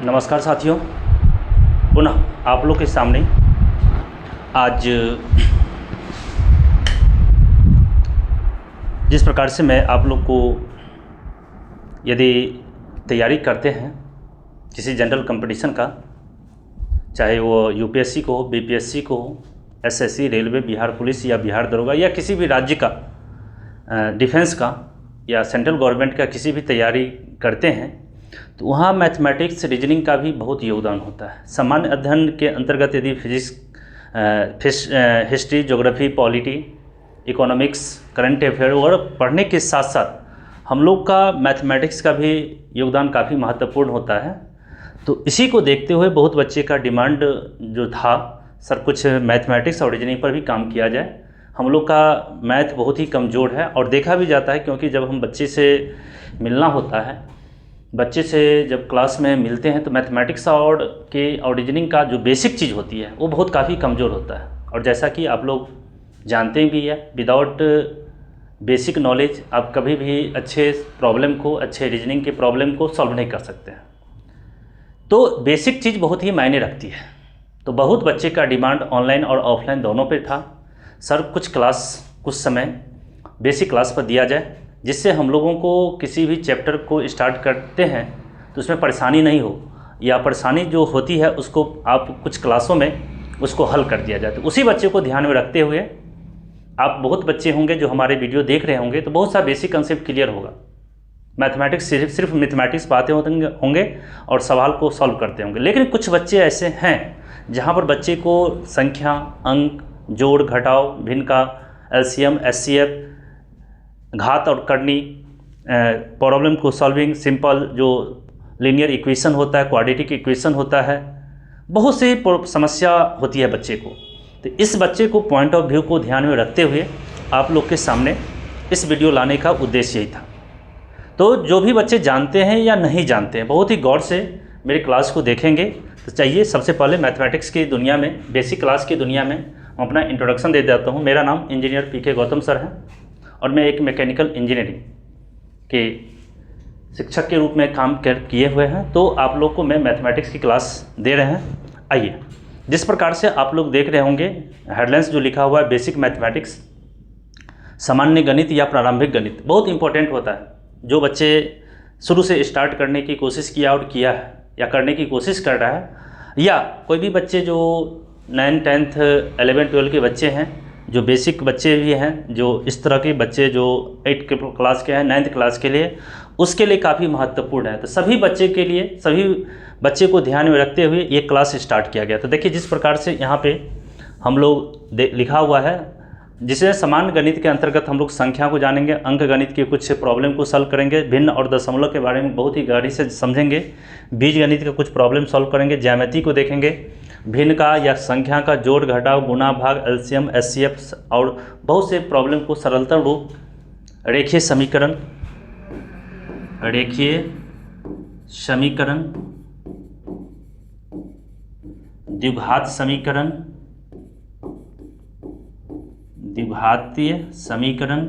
नमस्कार साथियों, पुनः आप लोग के सामने आज जिस प्रकार से मैं आप लोग को यदि तैयारी करते हैं किसी जनरल कंपटीशन का, चाहे वो यूपीएससी को हो, बीपीएससी को हो, एसएससी, रेलवे, बिहार पुलिस या बिहार दरोगा या किसी भी राज्य का डिफेंस का या सेंट्रल गवर्नमेंट का किसी भी तैयारी करते हैं तो वहाँ मैथमेटिक्स, रीजनिंग का भी बहुत योगदान होता है। सामान्य अध्ययन के अंतर्गत यदि physics, history, geography, polity, economics, current affair और पढ़ने के साथ साथ हम लोग का मैथमेटिक्स का भी योगदान काफ़ी महत्वपूर्ण होता है। तो इसी को देखते हुए बहुत बच्चे का डिमांड जो था, सर कुछ मैथमेटिक्स और रीजनिंग पर भी काम किया जाए। हम लोग का मैथ बहुत ही कमज़ोर है और देखा भी जाता है, क्योंकि जब हम बच्चे से मिलना होता है, बच्चे से जब क्लास में मिलते हैं तो मैथमेटिक्स और रीजनिंग का जो बेसिक चीज़ होती है वो बहुत काफ़ी कमज़ोर होता है। और जैसा कि आप लोग जानते भी है, विदाउट बेसिक नॉलेज आप कभी भी अच्छे प्रॉब्लम को, अच्छे रीजनिंग के प्रॉब्लम को सॉल्व नहीं कर सकते हैं। तो बेसिक चीज़ बहुत ही मायने रखती है। तो बहुत बच्चे का डिमांड ऑनलाइन और ऑफलाइन दोनों पे था, सर कुछ समय बेसिक क्लास पर दिया जाए, जिससे हम लोगों को किसी भी चैप्टर को स्टार्ट करते हैं तो उसमें परेशानी नहीं हो, या परेशानी जो होती है उसको आप कुछ क्लासों में उसको हल कर दिया जाए। तो उसी बच्चे को ध्यान में रखते हुए आप बहुत बच्चे होंगे जो हमारे वीडियो देख रहे होंगे, तो बहुत सा बेसिक कंसेप्ट क्लियर होगा। मैथमेटिक्स सिर्फ मैथमेटिक्स पाते होंगे और सवाल को सॉल्व करते होंगे। लेकिन कुछ बच्चे ऐसे हैं जहाँ पर बच्चे को संख्या, अंक, जोड़, घटाव, भिन्न का एलसीएम, एचसीएफ, घात और करनी, प्रॉब्लम को सॉल्विंग, सिंपल जो लीनियर इक्वेशन होता है, क्वाड्रेटिक इक्वेशन होता है, बहुत सी समस्या होती है बच्चे को। तो इस बच्चे को पॉइंट ऑफ व्यू को ध्यान में रखते हुए आप लोग के सामने इस वीडियो लाने का उद्देश्य यही था। तो जो भी बच्चे जानते हैं या नहीं जानते हैं, बहुत ही गौर से मेरी क्लास को देखेंगे। तो चाहिए सबसे पहले मैथमेटिक्स की दुनिया में, बेसिक क्लास की दुनिया में मैं अपना इंट्रोडक्शन दे देता हूँ। मेरा नाम इंजीनियर पीके गौतम सर है और मैं एक मैकेनिकल इंजीनियरिंग के शिक्षक के रूप में काम किए हुए हैं। तो आप लोग को मैं मैथमेटिक्स की क्लास दे रहे हैं। आइए, जिस प्रकार से आप लोग देख रहे होंगे हेडलाइंस जो लिखा हुआ है, बेसिक मैथमेटिक्स, सामान्य गणित या प्रारंभिक गणित, बहुत इंपॉर्टेंट होता है। जो बच्चे शुरू से स्टार्ट करने की कोशिश किया है या करने की कोशिश कर रहा है, या कोई भी बच्चे जो 9th, 10th, 11th, 12th के बच्चे हैं, जो बेसिक बच्चे भी हैं, जो इस तरह के बच्चे जो 8th क्लास के हैं, 9th क्लास के लिए, उसके लिए काफ़ी महत्वपूर्ण है। तो सभी बच्चे को ध्यान में रखते हुए ये क्लास स्टार्ट किया गया। तो देखिए जिस प्रकार से यहाँ पे हम लोग लिखा हुआ है, जिसे सामान्य गणित के अंतर्गत हम लोग संख्या को जानेंगे, अंक गणित के कुछ प्रॉब्लम को सॉल्व करेंगे, भिन्न और दशमलव के बारे में बहुत ही गहराई से समझेंगे, बीज गणित का कुछ प्रॉब्लम सॉल्व करेंगे, ज्यामिति को देखेंगे, भिन्न का या संख्या का जोड़, घटाव, गुणा, भाग, एलसीएम, एचसीएफ और बहुत से प्रॉब्लम को सरलतम रूप, रेखीय समीकरण, द्विघात समीकरण, द्विघातीय समीकरण,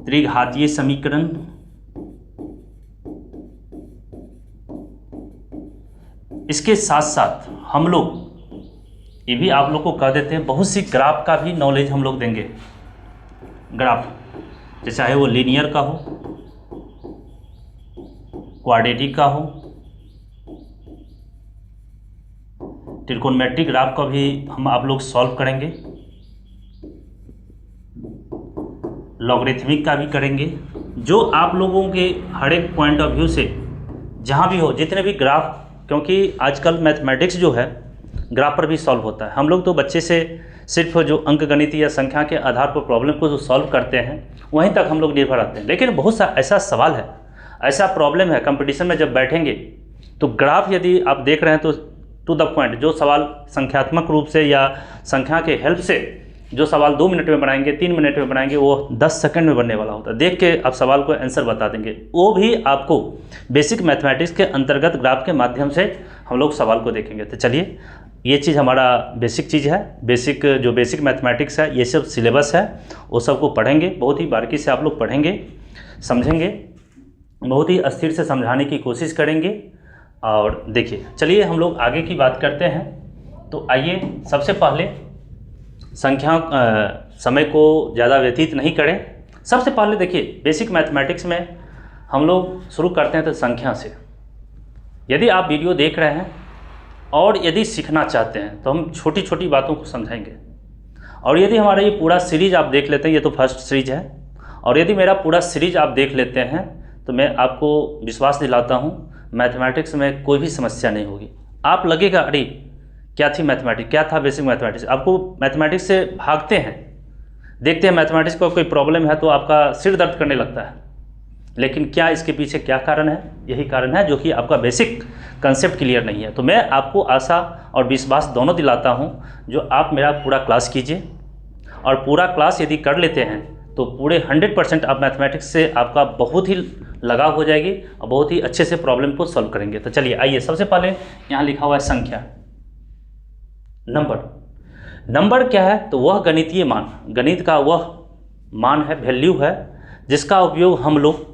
त्रिघातीय समीकरण, इसके साथ साथ हम लोग ये भी आप लोग को कह देते हैं, बहुत सी ग्राफ का भी नॉलेज हम लोग देंगे। ग्राफ चाहे वो लीनियर का हो, क्वाड्रेटिक का हो, ट्रिकोनोमेट्रिक ग्राफ का भी हम आप लोग सॉल्व करेंगे, लॉगरिथमिक का भी करेंगे। जो आप लोगों के हर एक पॉइंट ऑफ व्यू से जहाँ भी हो, जितने भी ग्राफ, क्योंकि आजकल मैथमेटिक्स जो है ग्राफ पर भी सॉल्व होता है। हम लोग तो बच्चे से सिर्फ जो अंक गणित या संख्या के आधार पर प्रॉब्लम को जो सॉल्व करते हैं वहीं तक हम लोग निर्भर रहते हैं। लेकिन बहुत सा ऐसा सवाल है, ऐसा प्रॉब्लम है, कंपटीशन में जब बैठेंगे तो ग्राफ यदि आप देख रहे हैं तो टू द पॉइंट, जो सवाल संख्यात्मक रूप से या संख्या के हेल्प से जो सवाल 2 मिनट में बनाएंगे, 3 मिनट में बनाएंगे, वो 10 सेकंड में बनने वाला होता है। देख के आप सवाल को आंसर बता देंगे। वो भी आपको बेसिक मैथमेटिक्स के अंतर्गत ग्राफ के माध्यम से हम लोग सवाल को देखेंगे। तो चलिए, ये चीज़ हमारा बेसिक चीज़ है। बेसिक मैथमेटिक्स है, ये सब सिलेबस है, वो सबको पढ़ेंगे, बहुत ही बारीकी से आप लोग पढ़ेंगे, समझेंगे। बहुत ही अस्थिर से समझाने की कोशिश करेंगे। और देखिए, चलिए हम लोग आगे की बात करते हैं। तो आइए सबसे पहले समय को ज़्यादा व्यतीत नहीं करें। सबसे पहले देखिए, बेसिक मैथमेटिक्स में हम लोग शुरू करते हैं तो संख्या से। यदि आप वीडियो देख रहे हैं और यदि सीखना चाहते हैं तो हम छोटी छोटी बातों को समझाएंगे। और यदि हमारा ये पूरा सीरीज आप देख लेते हैं, ये तो फर्स्ट सीरीज है, और यदि मेरा पूरा सीरीज आप देख लेते हैं तो मैं आपको विश्वास दिलाता हूँ मैथमेटिक्स में कोई भी समस्या नहीं होगी। आप लगेगा अरे क्या थी मैथमेटिक्स, क्या था बेसिक मैथमेटिक्स, आपको मैथमेटिक्स से भागते हैं, देखते हैं मैथमेटिक्स को कोई प्रॉब्लम है तो आपका सिर दर्द करने लगता है। लेकिन क्या इसके पीछे क्या कारण है? यही कारण है जो कि आपका बेसिक कंसेप्ट क्लियर नहीं है। तो मैं आपको आशा और विश्वास दोनों दिलाता हूं, जो आप मेरा पूरा क्लास कीजिए, और पूरा क्लास यदि कर लेते हैं तो पूरे 100% आप मैथमेटिक्स से आपका बहुत ही लगाव हो जाएगी और बहुत ही अच्छे से प्रॉब्लम को सॉल्व करेंगे। तो चलिए आइए, सबसे पहले यहाँ लिखा हुआ है संख्या, नंबर क्या है? तो वह गणितीय मान, गणित का वह मान है, वैल्यू है, जिसका उपयोग हम लोग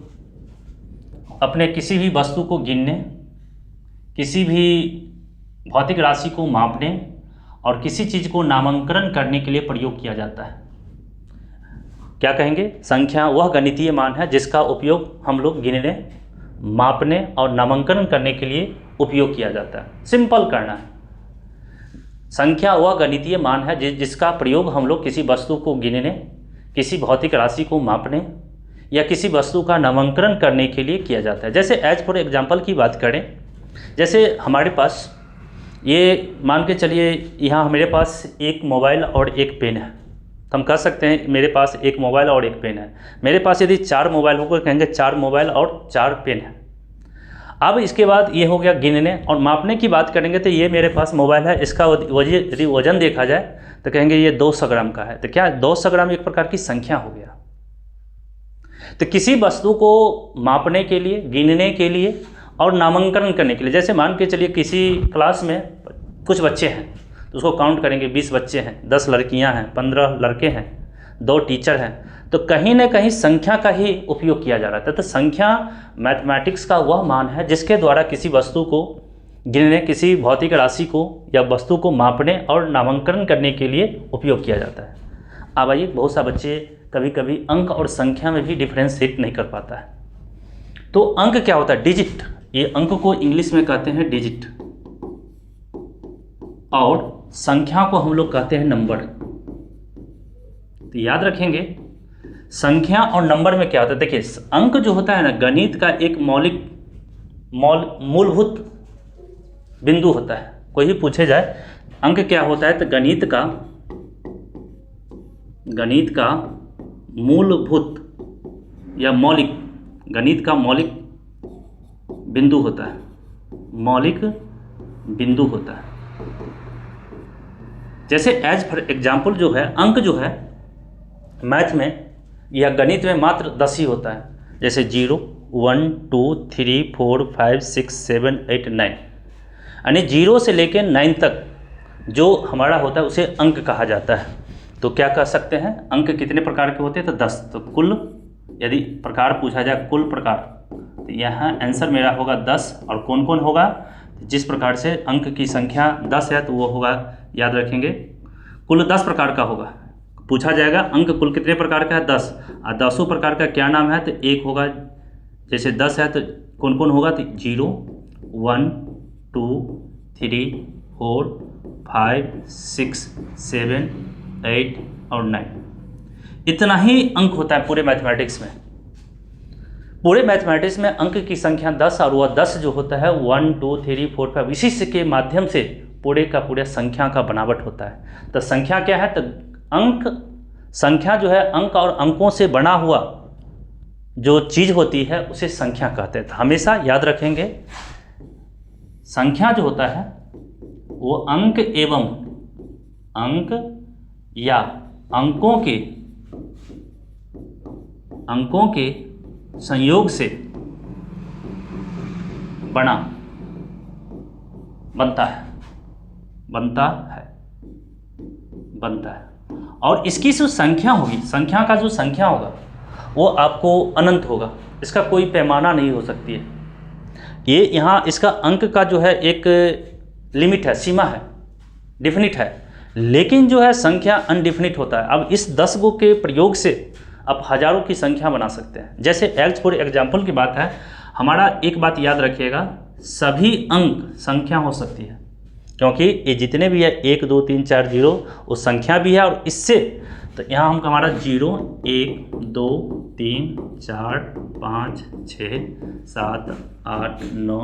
अपने किसी भी वस्तु को गिनने, किसी भी भौतिक राशि को मापने और किसी चीज़ को नामांकन करने के लिए प्रयोग किया जाता है। क्या कहेंगे? संख्या वह गणितीय मान है जिसका उपयोग हम लोग गिनने, मापने और नामांकन करने के लिए उपयोग किया जाता है। सिंपल करना है। संख्या वह गणितीय मान है जिसका प्रयोग हम लोग किसी वस्तु को गिनने, किसी भौतिक राशि को मापने या किसी वस्तु का नामांकन करने के लिए किया जाता है। जैसे एज फॉर एग्जांपल की बात करें, जैसे हमारे पास ये मान के चलिए, यहाँ मेरे पास एक मोबाइल और एक पेन है, तो हम कह सकते हैं मेरे पास एक मोबाइल और एक पेन है। मेरे पास यदि 4 मोबाइल होगा, कहेंगे 4 मोबाइल और 4 पेन है। अब इसके बाद ये हो गया गिनने और मापने की बात करेंगे, तो ये मेरे पास मोबाइल है, इसका यदि वजन देखा जाए तो कहेंगे ये 200 ग्राम का है। तो क्या 200 ग्राम एक प्रकार की संख्या हो गया? तो किसी वस्तु को मापने के लिए, गिनने के लिए और नामांकन करने के लिए, जैसे मान के चलिए किसी क्लास में कुछ बच्चे हैं तो उसको काउंट करेंगे, 20 बच्चे हैं, 10 लड़कियां हैं, 15 लड़के हैं, 2 टीचर हैं, तो कहीं ना कहीं संख्या का ही उपयोग किया जा रहा था। तो संख्या मैथमेटिक्स का वह मान है जिसके द्वारा किसी वस्तु को गिनने, किसी भौतिक राशि को या वस्तु को मापने और नामांकन करने के लिए उपयोग किया जाता है। अब आइए, बहुत सा बच्चे कभी कभी अंक और संख्या में भी डिफ्रेंशिएट नहीं कर पाता है। तो अंक क्या होता है? डिजिट। ये अंक को इंग्लिश में कहते हैं डिजिट, और संख्या को हम लोग कहते हैं नंबर। तो याद रखेंगे, संख्या और नंबर में क्या होता है। देखिए, अंक जो होता है ना, गणित का एक मूलभूत बिंदु होता है। कोई भी पूछे जाए अंक क्या होता है, तो गणित का मूलभूत या मौलिक, गणित का मौलिक बिंदु होता है, मौलिक बिंदु होता है। जैसे एज फॉर एग्जाम्पल जो है, अंक जो है मैथ में या गणित में मात्र 10 ही होता है। जैसे 0, 1, 2, 3, 4, 5, 6, 7, 8, 9, यानी 0 से लेकर 9 तक जो हमारा होता है उसे अंक कहा जाता है। तो क्या कह सकते हैं, अंक कितने प्रकार के होते हैं? तो 10। तो कुल, यदि प्रकार पूछा जाए कुल प्रकार, तो यहाँ आंसर मेरा होगा 10। और कौन कौन होगा? जिस प्रकार से अंक की संख्या 10 है तो वो होगा, याद रखेंगे, कुल 10 प्रकार का होगा। पूछा जाएगा अंक कुल कितने प्रकार का है? 10। और 10 प्रकार का क्या नाम है? तो एक होगा, जैसे 10 है तो कौन कौन होगा? तो 0, 1, 2, 3, 4, 5, 6, 7, 8 और 9। इतना ही अंक होता है पूरे मैथमेटिक्स में। पूरे मैथमेटिक्स में अंक की संख्या 10, और वह 10 जो होता है 1, 2, 3, 4, 5, इसी से के माध्यम से पूरे का पूरे संख्या का बनावट होता है। तो संख्या क्या है? तो अंक, संख्या जो है अंक और अंकों से बना हुआ जो चीज़ होती है उसे संख्या कहते हैं। तो हमेशा याद रखेंगे, संख्या जो होता है वो अंक एवं अंक या अंकों के संयोग से बनता है। और इसकी जो संख्या होगी, संख्या का जो संख्या होगा वो आपको अनंत होगा। इसका कोई पैमाना नहीं हो सकती है। ये यहाँ इसका अंक का जो है एक लिमिट है, सीमा है, डिफिनिट है, लेकिन जो है संख्या अनडिफिनिट होता है। अब इस 10 गो के प्रयोग से आप हज़ारों की संख्या बना सकते हैं। जैसे एज फॉर एग्जाम्पल की बात है, हमारा एक बात याद रखिएगा, सभी अंक संख्या हो सकती है, क्योंकि ये जितने भी है 1 2 3 4 0 वो संख्या भी है। और इससे तो यहाँ हम हमारा 0 1 2 3 4 5 6 7 8 9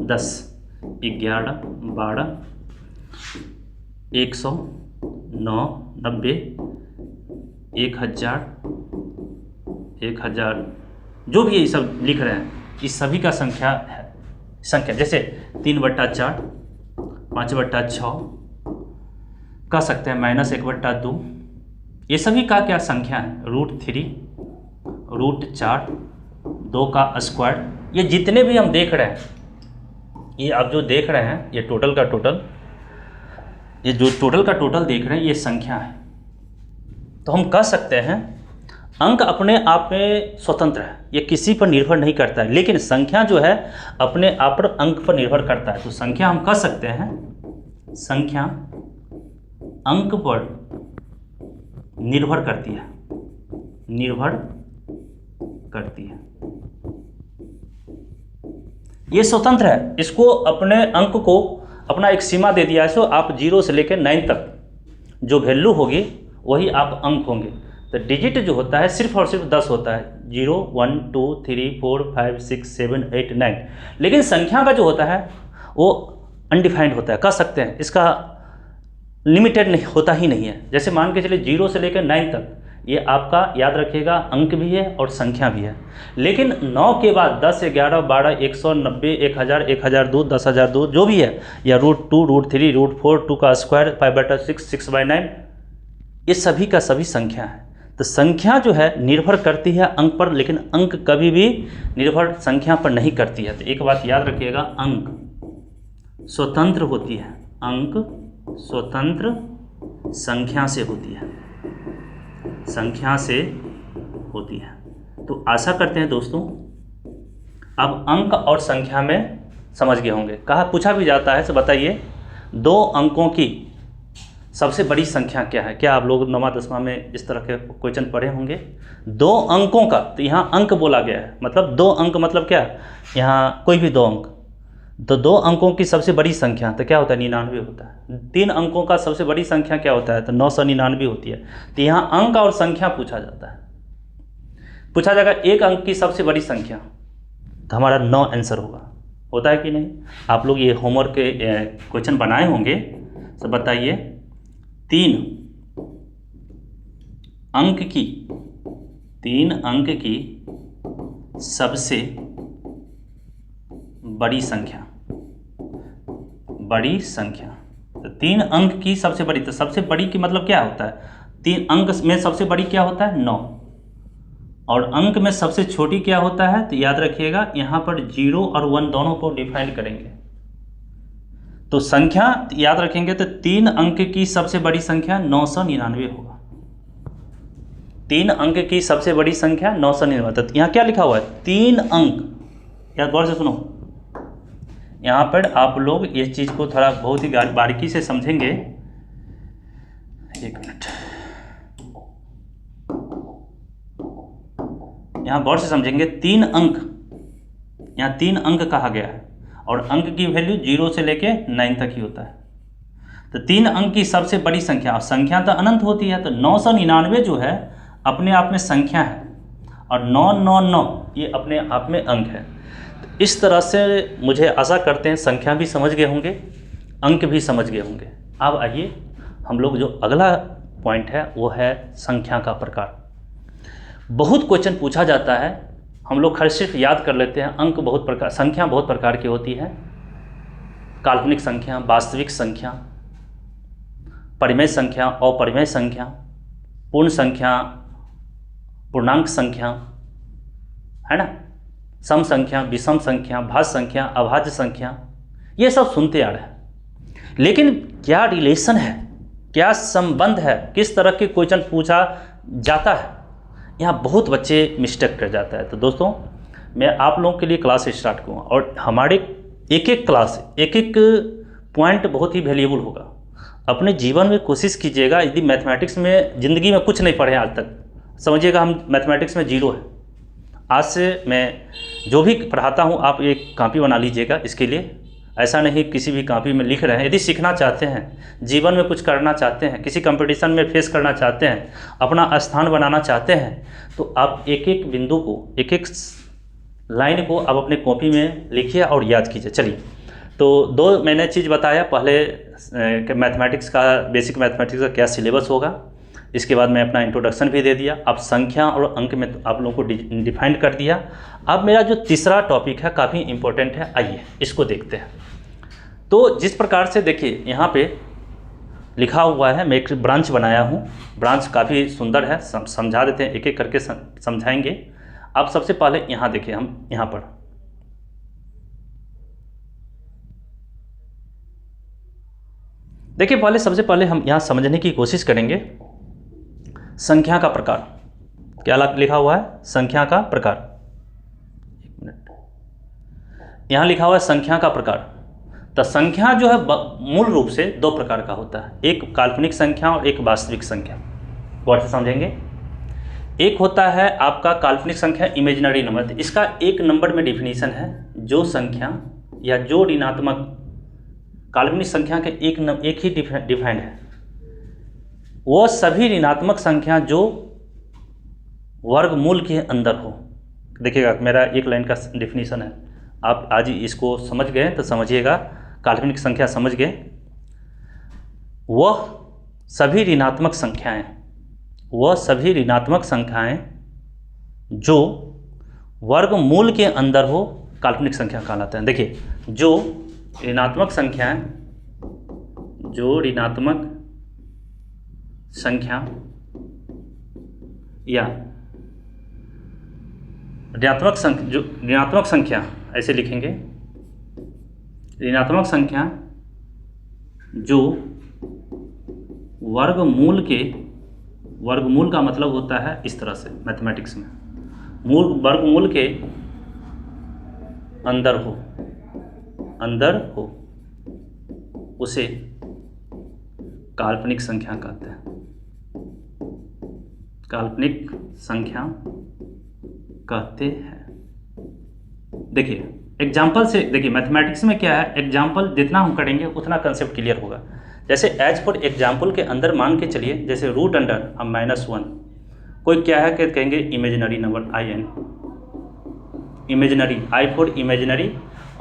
10 11 12 100 9 90 1000 जो भी ये सब लिख रहे हैं, इस सभी का संख्या है। संख्या जैसे 3/4 5/6 कह सकते हैं, -1/2, ये सभी का क्या संख्या है, √3 √4 2 का स्क्वायर। ये जितने भी हम देख रहे हैं, ये आप जो देख रहे हैं, ये टोटल का टोटल, ये जो टोटल का टोटल देख रहे हैं, ये संख्या है। तो हम कह सकते हैं अंक अपने आप में स्वतंत्र है, ये किसी पर निर्भर नहीं करता है, लेकिन संख्या जो है अपने आप पर अंक पर निर्भर करता है। तो संख्या हम कह सकते हैं, संख्या अंक पर निर्भर करती है, निर्भर करती है। ये स्वतंत्र है, इसको अपने अंक को अपना एक सीमा दे दिया है। सो आप 0 से लेकर 9 तक जो वैल्यू होगी वही आप अंक होंगे। तो डिजिट जो होता है सिर्फ और सिर्फ 10 होता है, 0 1 2 3 4 5 6 7 8 9। लेकिन संख्या का जो होता है वो अनडिफाइंड होता है, कह सकते हैं इसका लिमिटेड नहीं होता ही नहीं है। जैसे मान के चलिए 0 से लेकर 9 तक ये आपका याद रखिएगा अंक भी है और संख्या भी है। लेकिन 9 के बाद 10 11 12 190 1000 1002 10002 जो भी है, या √2 √3 √4 2 का स्क्वायर 5/6 6/9, ये सभी का सभी संख्या है। तो संख्या जो है निर्भर करती है अंक पर, लेकिन अंक कभी भी निर्भर संख्या पर नहीं करती है। तो एक बात याद रखिएगा, अंक स्वतंत्र होती है, अंक स्वतंत्र संख्या से होती है, संख्या से होती है। तो आशा करते हैं दोस्तों अब अंक और संख्या में समझ गए होंगे। कहा पूछा भी जाता है, तो बताइए 2 अंकों की सबसे बड़ी संख्या क्या है? क्या आप लोग 9वां 10वां में इस तरह के क्वेश्चन पढ़े होंगे? 2 अंकों का, तो यहाँ अंक बोला गया है, मतलब 2 अंक मतलब क्या, यहाँ कोई भी 2 अंक, तो 2 अंकों की सबसे बड़ी संख्या तो क्या होता है, 99 होता है। 3 अंकों का सबसे बड़ी संख्या क्या होता है, तो 999 होती है। तो यहाँ अंक और संख्या पूछा जाता है। पूछा जाएगा 1 अंक की सबसे बड़ी संख्या, तो हमारा 9 आंसर होता है कि नहीं? आप लोग ये होमवर्क के क्वेश्चन बनाए होंगे, तो बताइए 3 अंक की सबसे बड़ी संख्या, तो 3 अंक की सबसे बड़ी, तो सबसे बड़ी की मतलब क्या होता है, 3 अंक में सबसे बड़ी क्या होता है, 9, और अंक में सबसे छोटी क्या होता है, तो याद रखिएगा यहाँ पर 0 और 1 दोनों को डिफाइन करेंगे। तो संख्या याद रखेंगे तो 3 अंक की सबसे बड़ी संख्या 999 होगा। 3 अंक की सबसे बड़ी संख्या 999। तो यहाँ क्या लिखा हुआ है, 3 अंक। यार गौर से सुनो, यहाँ पर आप लोग इस चीज़ को थोड़ा बहुत ही बारीकी से समझेंगे। एक मिनट, यहाँ गौर से समझेंगे। 3 अंक, यहाँ 3 अंक कहा गया है और अंक की वैल्यू 0 से लेके 9 तक ही होता है। तो 3 अंक की सबसे बड़ी संख्या, संख्या तो अनंत होती है, तो 999 जो है अपने आप में संख्या है और 999 ये अपने आप में अंक है। तो इस तरह से मुझे आशा करते हैं संख्या भी समझ गए होंगे, अंक भी समझ गए होंगे। अब आइए हम लोग जो अगला पॉइंट है वो है संख्या का प्रकार। बहुत क्वेश्चन पूछा जाता है, हम लोग खैर सिर्फ याद कर लेते हैं। अंक बहुत प्रकार, संख्या बहुत प्रकार की होती है। काल्पनिक संख्या, वास्तविक संख्या, परिमेय संख्या, अपरिमेय संख्या, पूर्ण संख्या, पूर्णांक संख्या, है ना, सम संख्या, विषम संख्या, भाज्य संख्या, अभाज्य संख्या, ये सब सुनते आ रहे हैं। लेकिन क्या रिलेशन है, क्या संबंध है, किस तरह के क्वेश्चन पूछा जाता है, यहाँ बहुत बच्चे मिस्टेक कर जाता है। तो दोस्तों मैं आप लोगों के लिए क्लास स्टार्ट करूँगा और हमारे एक एक क्लास एक एक पॉइंट बहुत ही वैल्यूएबल होगा। अपने जीवन में कोशिश कीजिएगा, यदि मैथमेटिक्स में ज़िंदगी में कुछ नहीं पढ़े आज तक, समझिएगा हम मैथमेटिक्स में जीरो है। आज से मैं जो भी पढ़ाता हूँ आप एक कॉपी बना लीजिएगा। इसके लिए ऐसा नहीं किसी भी कॉपी में लिख रहे हैं। यदि सीखना चाहते हैं, जीवन में कुछ करना चाहते हैं, किसी कंपटीशन में फेस करना चाहते हैं, अपना स्थान बनाना चाहते हैं, तो आप एक एक बिंदु को, एक एक लाइन को आप अपने कॉपी में लिखिए और याद कीजिए। चलिए, तो दो मैंने चीज़ बताया, पहले मैथमेटिक्स का, बेसिक मैथमेटिक्स का क्या सिलेबस होगा, इसके बाद मैं अपना इंट्रोडक्शन भी दे दिया। अब संख्या और अंक में तो आप लोगों को डिफाइन कर दिया। अब मेरा जो तीसरा टॉपिक है काफ़ी इंपॉर्टेंट है, आइए इसको देखते हैं। तो जिस प्रकार से देखिए यहाँ पे लिखा हुआ है, मैं एक ब्रांच बनाया हूँ। ब्रांच काफ़ी सुंदर है, समझा देते हैं, एक एक करके समझाएंगे। अब सबसे पहले यहाँ देखिए, हम यहाँ पर देखिए, पहले सबसे पहले हम यहाँ समझने की कोशिश करेंगे संख्या का प्रकार। क्या लिखा हुआ है? संख्या का प्रकार। एक मिनट, यहाँ लिखा हुआ है संख्या का प्रकार। तो संख्या जो है मूल रूप से दो प्रकार का होता है, एक काल्पनिक संख्या और एक वास्तविक संख्या। गौर से समझेंगे। एक होता है आपका काल्पनिक संख्या, इमेजिनरी नंबर। इसका एक नंबर में डिफिनीशन है, जो संख्या या जो ऋणात्मक काल्पनिक संख्या के एक ही डिफाइंड है, वो सभी ऋणात्मक संख्या जो वर्गमूल के अंदर हो। देखिएगा, मेरा एक लाइन का डिफिनीशन है, आप आज इसको समझ गए तो समझिएगा, काल्पनिक संख्या समझ गए। वह सभी ऋणात्मक संख्याएं, वह सभी ऋणात्मक संख्याएं जो वर्गमूल के अंदर हो, काल्पनिक संख्या कहलाते हैं। देखिए, जो ऋणात्मक संख्याएं, जो ऋणात्मक संख्या या ऋणात्मक संख्या ऐसे लिखेंगे, ऋणात्मक संख्या जो वर्गमूल का मतलब होता है इस तरह से मैथमेटिक्स में, वर्गमूल के अंदर हो, उसे काल्पनिक संख्या कहते हैं। काल्पनिक संख्या कहते हैं। देखिए एग्जाम्पल से, देखिए मैथमेटिक्स में क्या है, एग्जाम्पल जितना हम करेंगे उतना कंसेप्ट क्लियर होगा। जैसे एज फॉर एग्जाम्पल के अंदर मान के चलिए, जैसे रूट अंडर -1, कोई क्या है कि कहेंगे imaginary number IN, imaginary, I for imaginary,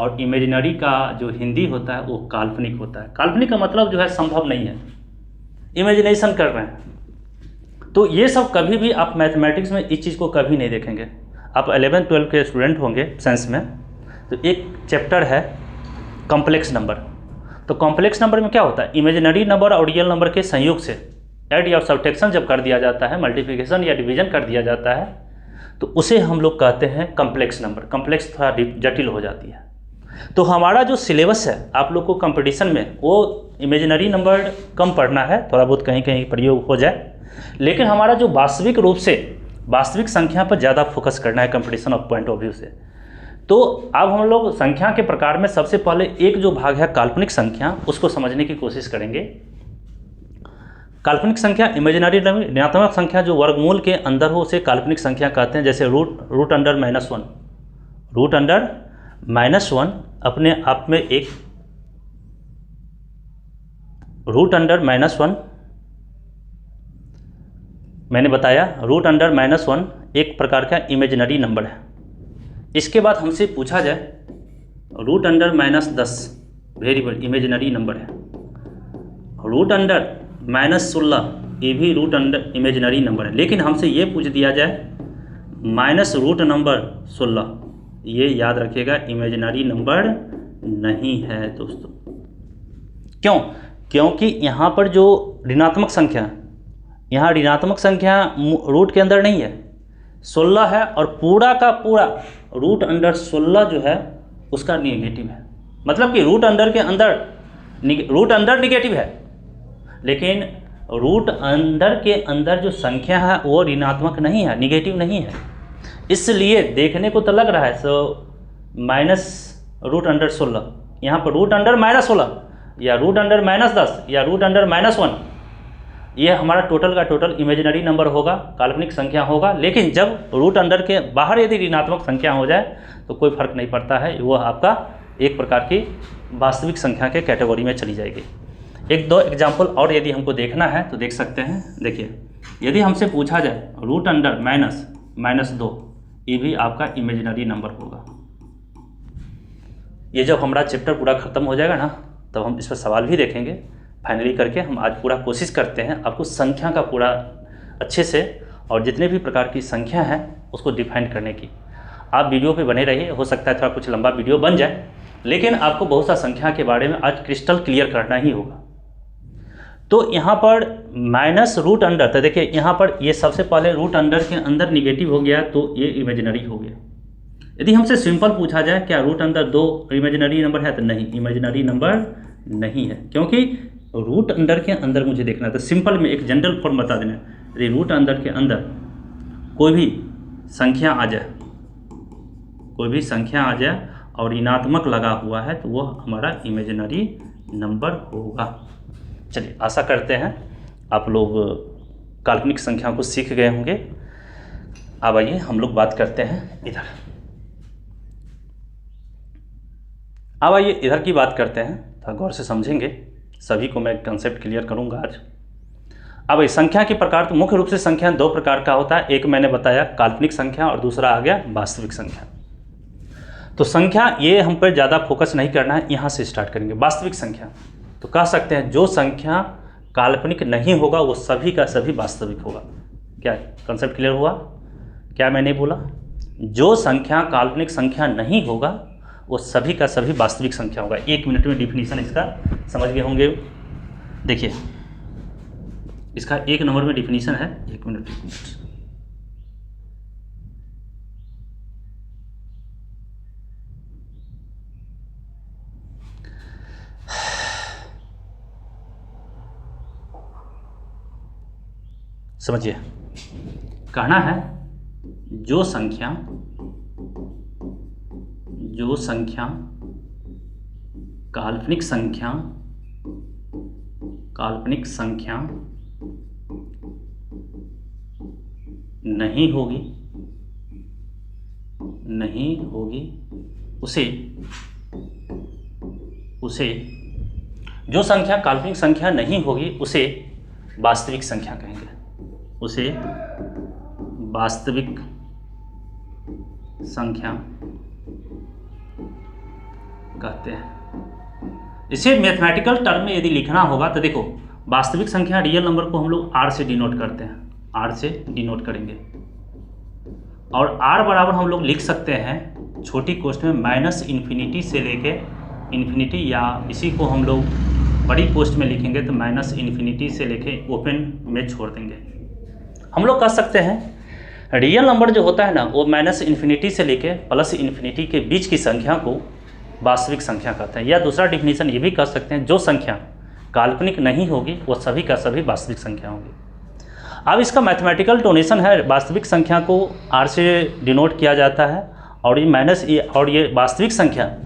और इमेजिनरी का जो हिंदी होता है वो काल्पनिक होता है। काल्पनिक का मतलब जो है संभव नहीं है, इमेजिनेशन कर रहे हैं। तो ये सब कभी भी आप मैथमेटिक्स में इस चीज़ को कभी नहीं देखेंगे। आप 11-12 के स्टूडेंट होंगे साइंस में, तो एक चैप्टर है कॉम्प्लेक्स नंबर। तो कॉम्प्लेक्स नंबर में क्या होता है, इमेजिनरी नंबर और रियल नंबर के संयोग से ऐड या सब्ट्रैक्शन जब कर दिया जाता है, मल्टीप्लिकेशन या डिवीजन कर दिया जाता है, तो उसे हम लोग कहते हैं कॉम्प्लेक्स नंबर। कॉम्प्लेक्स थोड़ा जटिल हो जाती है। तो हमारा जो सिलेबस है आप लोग को कंपटीशन में, वो इमेजिनरी नंबर कम पढ़ना है, थोड़ा बहुत कहीं कहीं प्रयोग हो जाए, लेकिन हमारा जो वास्तविक रूप से वास्तविक संख्या पर ज़्यादा फोकस करना है competition of point of view से। तो अब हम लोग संख्या के प्रकार में सबसे पहले एक जो भाग है काल्पनिक संख्या, उसको समझने की कोशिश करेंगे। काल्पनिक संख्या, इमेजिनरी ऋणात्मक संख्या जो वर्गमूल के अंदर हो उसे काल्पनिक संख्या कहते हैं। जैसे रूट अंडर -1, रूट अंडर -1 अपने आप में एक, रूट अंडर -1 मैंने बताया, रूट अंडर -1 एक प्रकार का इमेजिनरी नंबर है। इसके बाद हमसे पूछा जाए root under -10 variable imaginary number है, रूट अंडर -16 ये भी रूट अंडर इमेजिनरी नंबर है, लेकिन हमसे ये पूछ दिया जाए माइनस रूट नंबर 16, ये याद रखिएगा इमेजिनरी नंबर नहीं है दोस्तों। क्यों? क्योंकि यहाँ पर जो ऋणात्मक संख्या, यहाँ ऋणात्मक संख्या रूट के अंदर नहीं है, 16 है, और पूरा का पूरा रूट अंडर 16 जो है उसका निगेटिव है। मतलब कि रूट अंडर के अंदर, रूट अंडर निगेटिव है, लेकिन रूट अंडर के अंदर जो संख्या है वो ऋणात्मक नहीं है, निगेटिव नहीं है। इसलिए देखने को तो लग रहा है सो -√16, यहाँ पर √−16 या √−10 या √−1, ये हमारा टोटल का टोटल इमेजिनरी नंबर होगा, काल्पनिक संख्या होगा। लेकिन जब रूट अंडर के बाहर यदि ऋणात्मक संख्या हो जाए तो कोई फर्क नहीं पड़ता है, वो आपका एक प्रकार की वास्तविक संख्या के कैटेगरी में चली जाएगी। एक दो एग्जाम्पल और यदि हमको देखना है तो देख सकते हैं। देखिए, यदि हमसे पूछा जाए √−2, ये भी आपका इमेजिनरी नंबर होगा। ये जब हमारा चैप्टर पूरा ख़त्म हो जाएगा ना, तब हम इस पर सवाल भी देखेंगे। फाइनली करके हम आज पूरा कोशिश करते हैं आपको संख्या का पूरा अच्छे से और जितने भी प्रकार की संख्या है उसको डिफाइन करने की। आप वीडियो पे बने रहिए, हो सकता है थोड़ा कुछ लंबा वीडियो बन जाए, लेकिन आपको बहुत सा संख्या के बारे में आज क्रिस्टल क्लियर करना ही होगा। तो यहाँ पर -√, तो देखिए यहाँ पर ये सबसे पहले √अंडर के अंदर निगेटिव हो गया तो ये इमेजिनरी हो गया। यदि हमसे सिंपल पूछा जाए क्या √2 इमेजिनरी नंबर है, तो नहीं, इमेजिनरी नंबर नहीं है, क्योंकि √अंडर के अंदर मुझे देखना है। तो सिंपल में एक जनरल फॉर्म बता देना, यदि √अंडर के अंदर कोई भी संख्या आ जाए, कोई भी संख्या आ जाए और ऋणात्मक लगा हुआ है तो वो हमारा इमेजिनरी नंबर होगा। चलिए, आशा करते हैं आप लोग काल्पनिक संख्या को सीख गए होंगे। अब आइए हम लोग बात करते हैं इधर। अब आइए इधर की बात करते हैं, थोड़ा गौर से समझेंगे, सभी को मैं कंसेप्ट क्लियर करूंगा आज। अब इस संख्या के प्रकार तो मुख्य रूप से संख्या दो प्रकार का होता है, एक मैंने बताया काल्पनिक संख्या और दूसरा आ गया वास्तविक संख्या। तो संख्या ये हम पर ज़्यादा फोकस नहीं करना है, यहाँ से स्टार्ट करेंगे। वास्तविक संख्या तो कह सकते हैं जो संख्या काल्पनिक नहीं होगा वो सभी का सभी वास्तविक होगा। क्या कंसेप्ट क्लियर हुआ? क्या मैंने बोला? जो संख्या काल्पनिक संख्या नहीं होगा वो सभी का सभी वास्तविक संख्या होगा। 1 मिनट में डिफिनीशन इसका समझ गए होंगे। देखिए, इसका 1 नंबर में डिफिनीशन है, 1 मिनट। समझिए, कहना है जो संख्या काल्पनिक संख्या नहीं होगी उसे जो संख्या काल्पनिक संख्या नहीं होगी उसे वास्तविक संख्या कहेंगे, उसे वास्तविक संख्या कहते हैं। इसे मैथमेटिकल टर्म में यदि लिखना होगा तो देखो, वास्तविक संख्या रियल नंबर को हम लोग R से डिनोट करते हैं, R से डिनोट करेंगे, और R बराबर हम लोग लिख सकते हैं छोटी कोष्ठ में -∞ से लेके इन्फिनिटी, या इसी को हम लोग बड़ी कोष्ठ में लिखेंगे तो -∞ से लेके ओपन में छोड़ देंगे। हम लोग कह सकते हैं रियल नंबर जो होता है ना, वो -∞ से लेके +∞ के बीच की संख्या को वास्तविक संख्या कहते हैं। या दूसरा डिफिनीशन ये भी कह सकते हैं जो संख्या काल्पनिक नहीं होगी वो सभी का सभी वास्तविक संख्या होगी। अब इसका मैथमेटिकल डोनेशन है, वास्तविक संख्या को R से डिनोट किया जाता है, और ये वास्तविक संख्या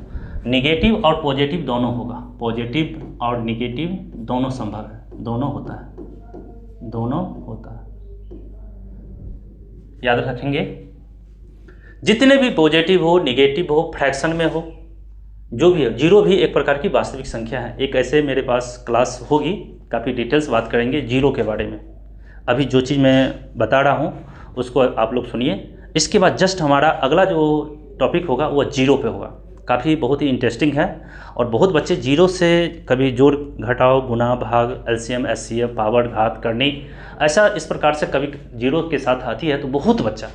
निगेटिव और पॉजिटिव दोनों होगा। पॉजिटिव और निगेटिव दोनों संभव है, दोनों होता है। याद रखेंगे, जितने भी पॉजिटिव हो, निगेटिव हो, फ्रैक्शन में हो, जो भी हो, जीरो भी एक प्रकार की वास्तविक संख्या है। एक ऐसे मेरे पास क्लास होगी, काफ़ी डिटेल्स बात करेंगे जीरो के बारे में। अभी जो चीज़ मैं बता रहा हूँ उसको आप लोग सुनिए। इसके बाद जस्ट हमारा अगला जो टॉपिक होगा वो जीरो पे होगा, काफ़ी बहुत ही इंटरेस्टिंग है। और बहुत बच्चे जीरो से कभी जोड़ घटाव, गुना, भाग, एलसीएम, एचसीएफ, पावर, घात करनी, ऐसा इस प्रकार से कभी जीरो के साथ आती है तो बहुत बच्चा,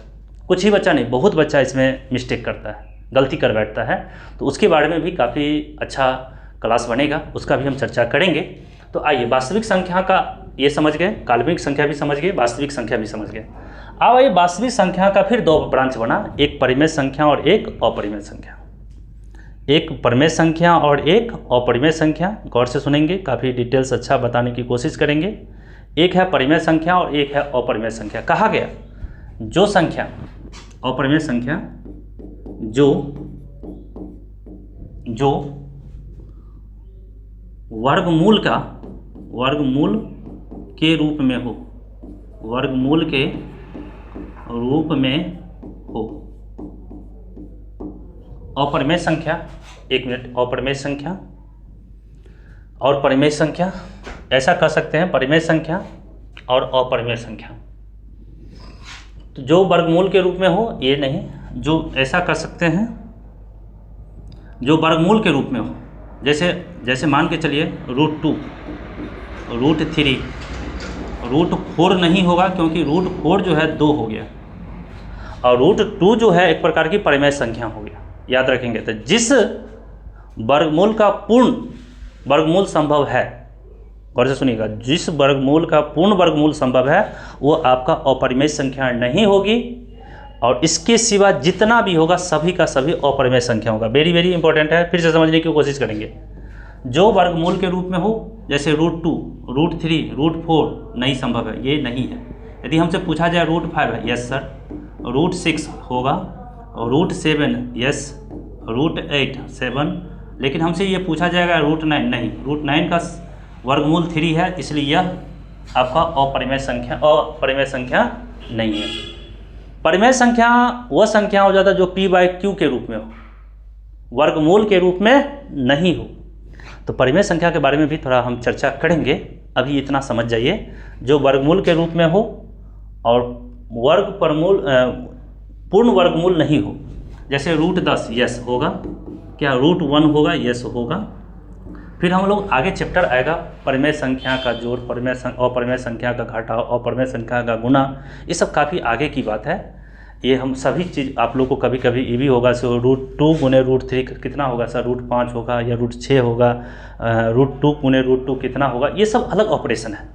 कुछ ही बच्चा नहीं, बहुत बच्चा इसमें मिस्टेक करता है, गलती कर बैठता है। तो उसके बारे में भी काफ़ी अच्छा क्लास बनेगा, उसका भी हम चर्चा करेंगे। तो आइए, वास्तविक संख्या का ये समझ गए, काल्पनिक संख्या भी समझ गए, वास्तविक संख्या भी समझ गए। अब आइए, वास्तविक संख्या का फिर दो ब्रांच बना, एक परिमेय संख्या और एक अपरिमेय संख्या। एक परिमेय संख्या और एक अपरिमेय संख्या, गौर से सुनेंगे, काफ़ी डिटेल्स अच्छा बताने की कोशिश करेंगे। एक है परिमेय संख्या और एक है अपरिमेय संख्या। कहा गया जो संख्या अपरिमेय संख्या जो वर्गमूल के रूप में हो, वर्गमूल के रूप में हो। अपरिमेय संख्या, एक मिनट, अपरिमेय संख्या और परिमेय संख्या, ऐसा कर सकते हैं, परिमेय संख्या और अपरिमेय संख्या। तो जो वर्गमूल के रूप में हो, ये नहीं, जो ऐसा कर सकते हैं जो वर्गमूल के रूप में हो, जैसे मान के चलिए √2, √3, √4 नहीं होगा क्योंकि √4 जो है 2 हो गया, और √2 जो है एक प्रकार की परिमेय संख्या हो गया, याद रखेंगे। तो जिस वर्गमूल का पूर्ण वर्गमूल संभव है, गौर से सुनिएगा, जिस वर्गमूल का पूर्ण वर्गमूल संभव है वो आपका अपरिमेय संख्या नहीं होगी, और इसके सिवा जितना भी होगा सभी का सभी अपरिमेय संख्या होगा। वेरी वेरी इंपॉर्टेंट है, फिर से समझने की कोशिश करेंगे। जो वर्गमूल के रूप में हो, जैसे √2, √3, √4 नहीं संभव है, ये नहीं है। यदि हमसे पूछा जाए √5 है, यस सर, √6 होगा, √7 यस, √8 7, लेकिन हमसे ये पूछा जाएगा √9 नहीं, √9 का वर्गमूल 3 है, इसलिए यह आपका अपरिमेय संख्या नहीं है। परिमेय संख्या वह संख्या हो जाता है जो p/q के रूप में हो, वर्गमूल के रूप में नहीं हो। तो परिमेय संख्या के बारे में भी थोड़ा हम चर्चा करेंगे, अभी इतना समझ जाइए, जो वर्गमूल के रूप में हो और पूर्ण वर्गमूल नहीं हो। जैसे √10 यस होगा, क्या √1 होगा, यस होगा। फिर हम लोग आगे चैप्टर आएगा परिमेय संख्या का जोड़, अपरिमेय संख्या का घटाव, अपरिमेय संख्या का गुना, ये सब काफ़ी आगे की बात है। ये हम सभी चीज़ आप लोग को कभी कभी ये भी होगा, सो √2 गुने √3 कितना होगा सर, √5 होगा या √6 होगा, √2 गुने √2 कितना होगा, ये सब अलग ऑपरेशन है।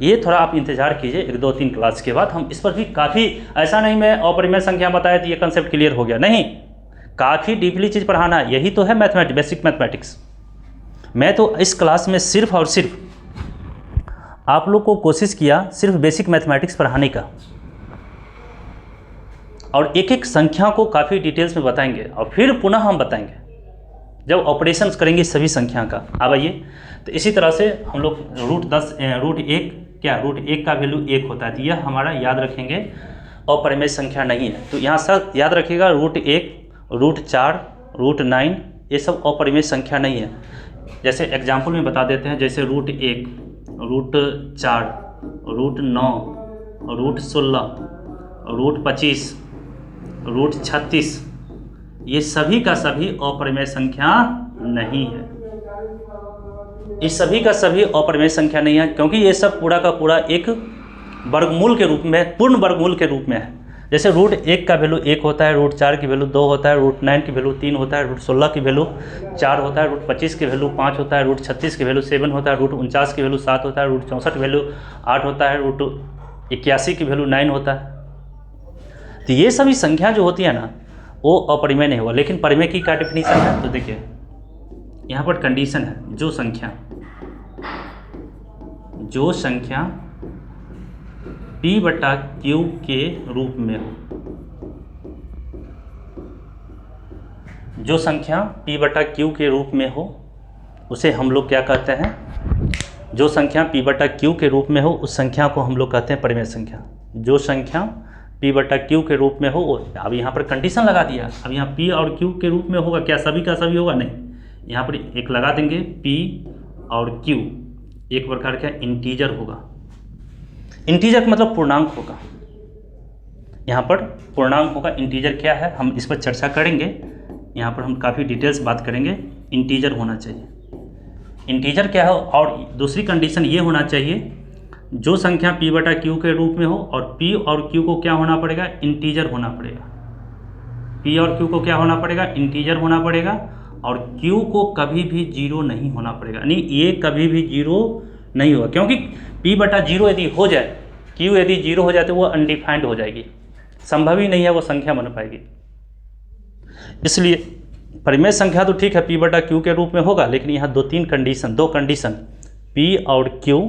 ये थोड़ा आप इंतजार कीजिए, 1-2-3 क्लास के बाद हम इस पर भी काफ़ी, ऐसा नहीं मैं अपरिमेय संख्या बताया तो ये कंसेप्ट क्लियर हो गया, नहीं, काफ़ी डीपली चीज़ पढ़ाना है, यही तो है मैथमेटिक्स, बेसिक मैथमेटिक्स। मैं तो इस क्लास में सिर्फ और सिर्फ आप लोग को कोशिश किया सिर्फ बेसिक मैथमेटिक्स पढ़ाने का, और एक एक संख्या को काफ़ी डिटेल्स में बताएंगे, और फिर पुनः हम बताएंगे जब ऑपरेशंस करेंगे सभी संख्या का। अब आइए, तो इसी तरह से हम लोग √1 का वैल्यू 1 होता है, तो यह हमारा याद रखेंगे अपरिमेय संख्या नहीं है। तो यहाँ सब याद रखिएगा, √1, √4, √9 ये सब अपरिमेय संख्या नहीं है। जैसे एग्जाम्पल में बता देते हैं, जैसे √1, √4, √9, √16, √25, √36, ये सभी का सभी अपरिमेय संख्या नहीं है। ये सभी का सभी अपरिमेय संख्या नहीं है, क्योंकि ये सब पूरा का पूरा एक वर्गमूल के रूप में, पूर्ण वर्गमूल के रूप में है। जैसे √1 का वैल्यू 1 होता है, √4 की वैल्यू 2 होता है, √9 की वैल्यू 3 होता है, √16 की वैल्यू 4 होता है, √25 की वैल्यू 5 होता है, √36 की वैल्यू 7 होता है, √49 की वैल्यू 7 होता है, √64 की वैल्यू 8 होता है, √81 की वैल्यू 9 होता है। तो ये सभी संख्या जो होती है ना, वो अपरिमेय नहीं हुआ। लेकिन परिमेय की क्या डेफिनेशन है, तो देखिए यहाँ पर कंडीशन है, जो संख्या p/q के रूप में हो, जो संख्या p/q के रूप में हो उसे हम लोग क्या कहते हैं, जो संख्या p/q के रूप में हो उस संख्या को हम लोग कहते हैं परिमेय संख्या। जो संख्या p/q के रूप में हो, अब यहाँ पर कंडीशन लगा दिया, अब यहाँ p और q के रूप में होगा, क्या सभी का सभी होगा, नहीं, यहाँ पर एक लगा देंगे, p और q एक प्रकार का इंटीजर होगा। इंटीजर का मतलब पूर्णांक होगा, यहाँ पर पूर्णांक होगा। इंटीजर क्या है हम इस पर चर्चा करेंगे, यहाँ पर हम काफ़ी डिटेल्स बात करेंगे। इंटीजर होना चाहिए, इंटीजर क्या है, और दूसरी कंडीशन ये होना चाहिए, जो संख्या p/q के रूप में हो और p और q को क्या होना पड़ेगा, इंटीजर होना पड़ेगा। p और q को क्या होना पड़ेगा, इंटीजर होना पड़ेगा, और q को कभी भी 0 नहीं होना पड़ेगा, यानी ये कभी भी 0 नहीं होगा, क्योंकि p/0 यदि हो जाए, q यदि 0 हो जाए तो वो अनडिफाइंड हो जाएगी, संभव ही नहीं है वो संख्या बन पाएगी। इसलिए परिमेय संख्या तो ठीक है p/q के रूप में होगा, लेकिन यहाँ दो कंडीशन p और q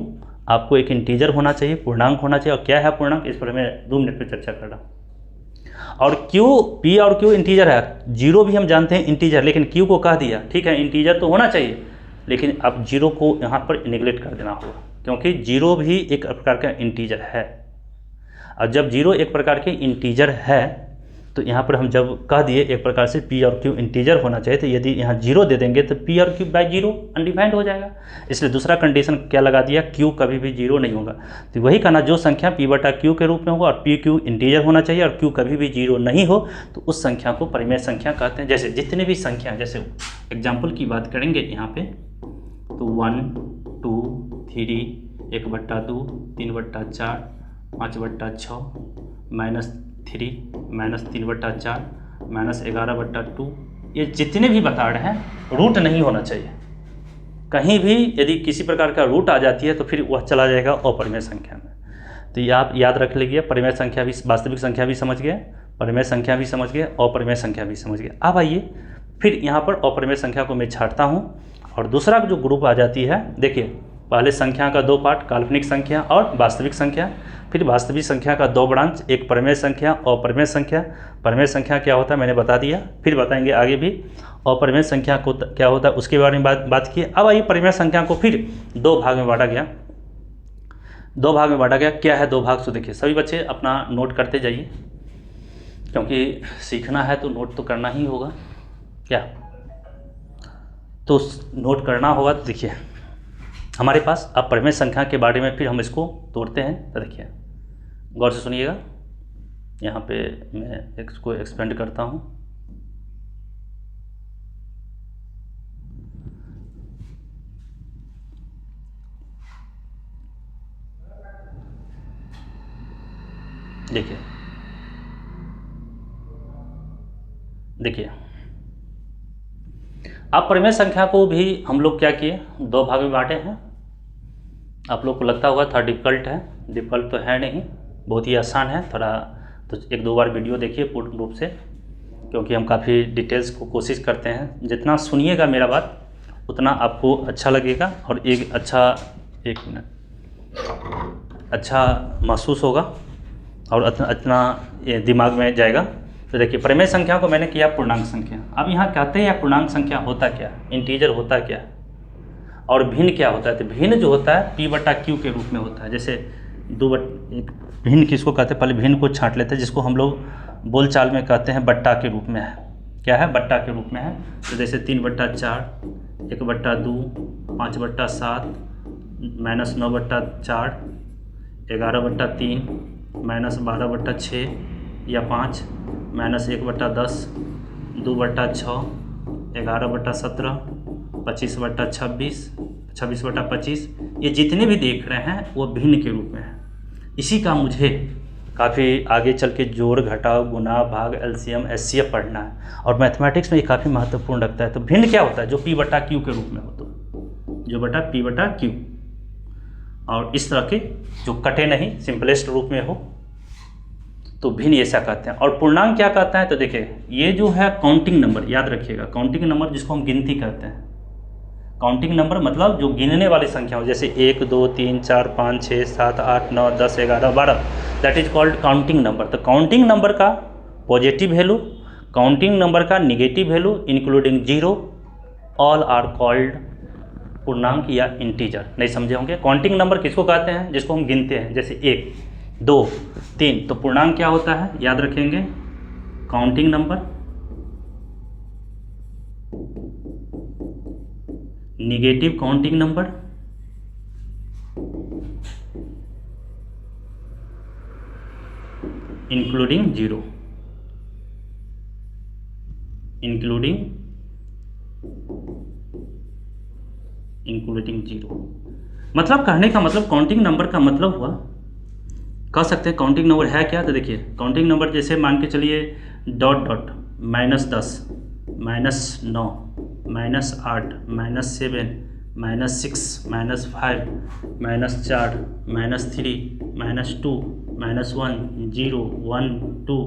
आपको एक इंटीजर होना चाहिए, पूर्णांक होना चाहिए। और क्या है पूर्णांक, इस पर मैं 2 मिनट में चर्चा कर रहा हूँ। और क्यू, पी और क्यू इंटीजर है, जीरो भी हम जानते हैं इंटीजर, लेकिन क्यू को कह दिया, ठीक है इंटीजर तो होना चाहिए, लेकिन अब जीरो को यहाँ पर निगलेक्ट कर देना होगा, क्योंकि जीरो भी एक प्रकार का इंटीजर है। और जब जीरो एक प्रकार के इंटीजर है तो यहाँ पर हम जब कह दिए एक प्रकार से पी और क्यू इंटीजर होना चाहिए, तो यदि यहाँ जीरो दे देंगे तो पी और क्यू बाय जीरो अनडिफाइंड हो जाएगा। इसलिए दूसरा कंडीशन क्या लगा दिया, क्यू कभी भी जीरो नहीं होगा। तो वही कहना, जो संख्या पी बटा क्यू के रूप में होगा और पी क्यू इंटीजर होना चाहिए और क्यू कभी भी जीरो नहीं हो, तो उस संख्या को परिमेय संख्या कहते हैं। जैसे जितने भी संख्या, जैसे एग्जाम्पल की बात करेंगे यहाँ पे, तो 1 2 3 1/2 3/4 5/6 -3 -3/4 -11/2, ये जितने भी बता रहे हैं रूट नहीं होना चाहिए। कहीं भी यदि किसी प्रकार का रूट आ जाती है तो फिर वह चला जाएगा अपरिमेय संख्या में। तो ये आप याद रख लीजिए, परिमेय संख्या भी, वास्तविक संख्या भी समझ गए, परिमेय संख्या भी समझ गए, अपरिमेय संख्या भी समझ गए। अब आइए फिर यहाँ पर अपरिमेय संख्या को मैं छाँटता हूँ और दूसरा जो ग्रुप आ जाती है, देखिए पहले संख्या का दो पार्ट, काल्पनिक संख्या और वास्तविक संख्या, फिर वास्तविक संख्या का दो ब्रांच, एक परिमेय संख्या और अपरिमेय संख्या। परिमेय संख्या क्या होता है मैंने बता दिया, फिर बताएंगे आगे भी। अपरिमेय संख्या को क्या होता है उसके बारे में बात की। अब आइए परिमेय संख्या को फिर दो भाग में बांटा गया, दो भाग में बांटा गया। क्या है दो भाग, तो देखिए सभी बच्चे अपना नोट करते जाइए, क्योंकि सीखना है तो नोट तो करना ही होगा, क्या तो नोट करना होगा। तो देखिए हमारे पास अब परिमेय संख्या के बारे में फिर हम इसको तोड़ते हैं। तो देखिए गौर से सुनिएगा, यहाँ पे मैं इसको एक्सपेंड करता हूँ। देखिए अब परिमेय संख्या को भी हम लोग क्या किए, दो भाग में बांटे हैं। आप लोग को लगता होगा थोड़ा डिफ़िकल्ट है, डिफ़िकल्ट तो है नहीं, बहुत ही आसान है थोड़ा। तो एक दो बार वीडियो देखिए पूर्ण रूप से, क्योंकि हम काफ़ी डिटेल्स को कोशिश करते हैं। जितना सुनिएगा मेरा बात उतना आपको अच्छा लगेगा और एक अच्छा महसूस होगा और इतना दिमाग में जाएगा। तो देखिए परिमेय संख्या को मैंने किया पूर्णांक संख्या। अब यहाँ कहते हैं पूर्णांक संख्या होता क्या, इंटीजर होता क्या और भिन्न क्या होता है। तो भिन्न जो होता है पी बटा क्यू के रूप में होता है। जैसे भिन्न किसको कहते हैं, पहले भिन्न को छांट लेते हैं, जिसको हम लोग बोलचाल में कहते हैं बट्टा के रूप में है। क्या है, बट्टा के रूप में है। तो जैसे 3/4 1/2 5/7 -9/4 11/3 -12/6 या 5 -1/10 2/6 11/17 25/26 26/25, ये जितने भी देख रहे हैं वो भिन्न के रूप में है। इसी का मुझे काफ़ी आगे चल के जोड़ घटाव गुना भाग एलसीएम एचसीएफ पढ़ना है और मैथमेटिक्स में ये काफ़ी महत्वपूर्ण रखता है। तो भिन्न क्या होता है, जो पी बटा क्यू के रूप में हो, तो जो बटा पी बटा क्यू और इस तरह के जो कटे नहीं सिंपलेस्ट रूप में हो, तो भिन्न ऐसा कहते हैं। और पूर्णांक क्या कहता है, तो देखिए ये जो है काउंटिंग नंबर, याद रखिएगा काउंटिंग नंबर जिसको हम गिनती करते हैं। काउंटिंग नंबर मतलब जो गिनने वाली संख्या हो, जैसे 1 2 3 4 5 6 7 8 9 10 11 12, that is called counting number. तो काउंटिंग नंबर का पॉजिटिव वैल्यू, काउंटिंग नंबर का negative value including zero, all are called पूर्णांक या इंटीजर। नहीं समझे होंगे। काउंटिंग नंबर किसको कहते हैं, जिसको हम गिनते हैं, जैसे 1 2 3। तो पूर्णांक क्या होता है, याद रखेंगे counting number, negative counting number, including zero, including zero. मतलब कहने का मतलब काउंटिंग नंबर का मतलब हुआ, कह सकते हैं काउंटिंग नंबर है क्या। तो देखिए काउंटिंग नंबर जैसे मान के चलिए डॉट डॉट -10 -9 -8 -7 -6 -5 -4 -3 -2 -1 0 1 2,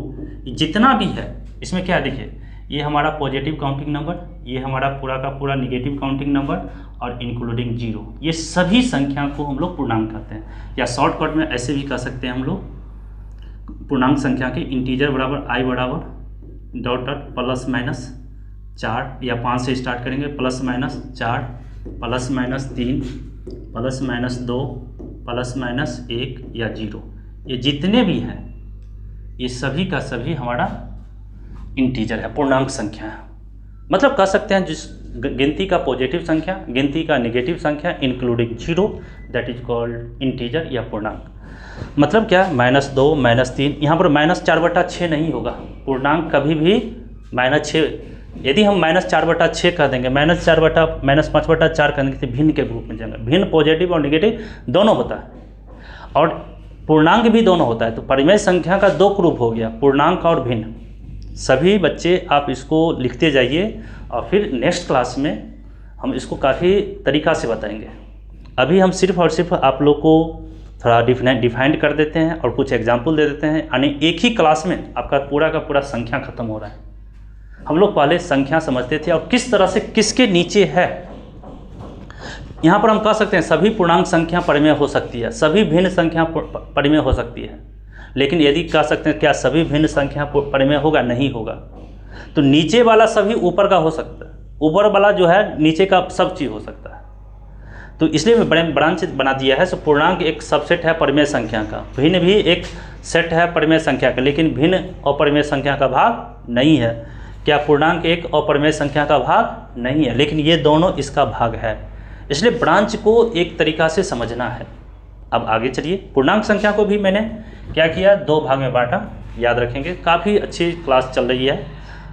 जितना भी है इसमें क्या है, देखिए ये हमारा पॉजिटिव काउंटिंग नंबर, ये हमारा पूरा का पूरा निगेटिव काउंटिंग नंबर और इंक्लूडिंग जीरो। ये सभी संख्या को हम लोग पूर्णांक कहते हैं, या शॉर्टकट में ऐसे भी कह सकते हैं हम लोग पूर्णांक संख्या के इंटीजर बराबर आई बराबर डॉट डॉट प्लस माइनस 4 या 5 से स्टार्ट करेंगे, plus minus 4 plus minus 3 plus minus 2 plus minus 1 या 0, ये जितने भी हैं ये सभी का सभी हमारा इंटीजर है, पूर्णांक संख्या है। मतलब कह सकते हैं जिस गिनती का पॉजिटिव संख्या, गिनती का नेगेटिव संख्या including 0, that is called integer या पूर्णांक। मतलब क्या, -2 -3, यहाँ पर -4/6 नहीं होगा, पूर्णांक कभी भी -6, यदि हम -4/6 कह देंगे, -5/4 कह देंगे तो भिन्न के ग्रुप में जाएंगे। भिन्न पॉजिटिव और नेगेटिव दोनों होता है और पूर्णांक भी दोनों होता है। तो परिमेय संख्या का 2 ग्रुप हो गया, पूर्णांक और भिन्न। सभी बच्चे आप इसको लिखते जाइए और फिर नेक्स्ट क्लास में हम इसको काफ़ी तरीक़ा से बताएंगे। अभी हम सिर्फ और सिर्फ आप लोग को थोड़ा डिफाइंड कर देते हैं और कुछ एग्जाम्पल दे देते हैं, यानी एक ही क्लास में आपका पूरा का पूरा संख्या खत्म हो रहा है। हम लोग पहले संख्या समझते थे और किस तरह से किसके नीचे है। यहाँ पर हम कह सकते हैं सभी पूर्णांक संख्या परिमेय हो सकती है, सभी भिन्न संख्या परिमेय हो सकती है, लेकिन यदि कह सकते हैं क्या सभी भिन्न संख्या परिमेय होगा, नहीं होगा। तो नीचे वाला सभी ऊपर का हो सकता है, ऊपर वाला जो है नीचे का सब चीज़ हो सकता है। तो इसलिए मैं ब्रांच बना दिया है। सो पूर्णांक एक सबसेट है परिमेय संख्या का, भिन्न भी एक सेट है परिमेय संख्या का, लेकिन भिन्न अपरिमेय संख्या का भाग नहीं है। क्या पूर्णांक एक अपरिमेय संख्या का भाग नहीं है, लेकिन ये दोनों इसका भाग है। इसलिए ब्रांच को एक तरीक़ा से समझना है। अब आगे चलिए, पूर्णांक संख्या को भी मैंने क्या किया, 2 भाग में बांटा, याद रखेंगे। काफ़ी अच्छी क्लास चल रही है,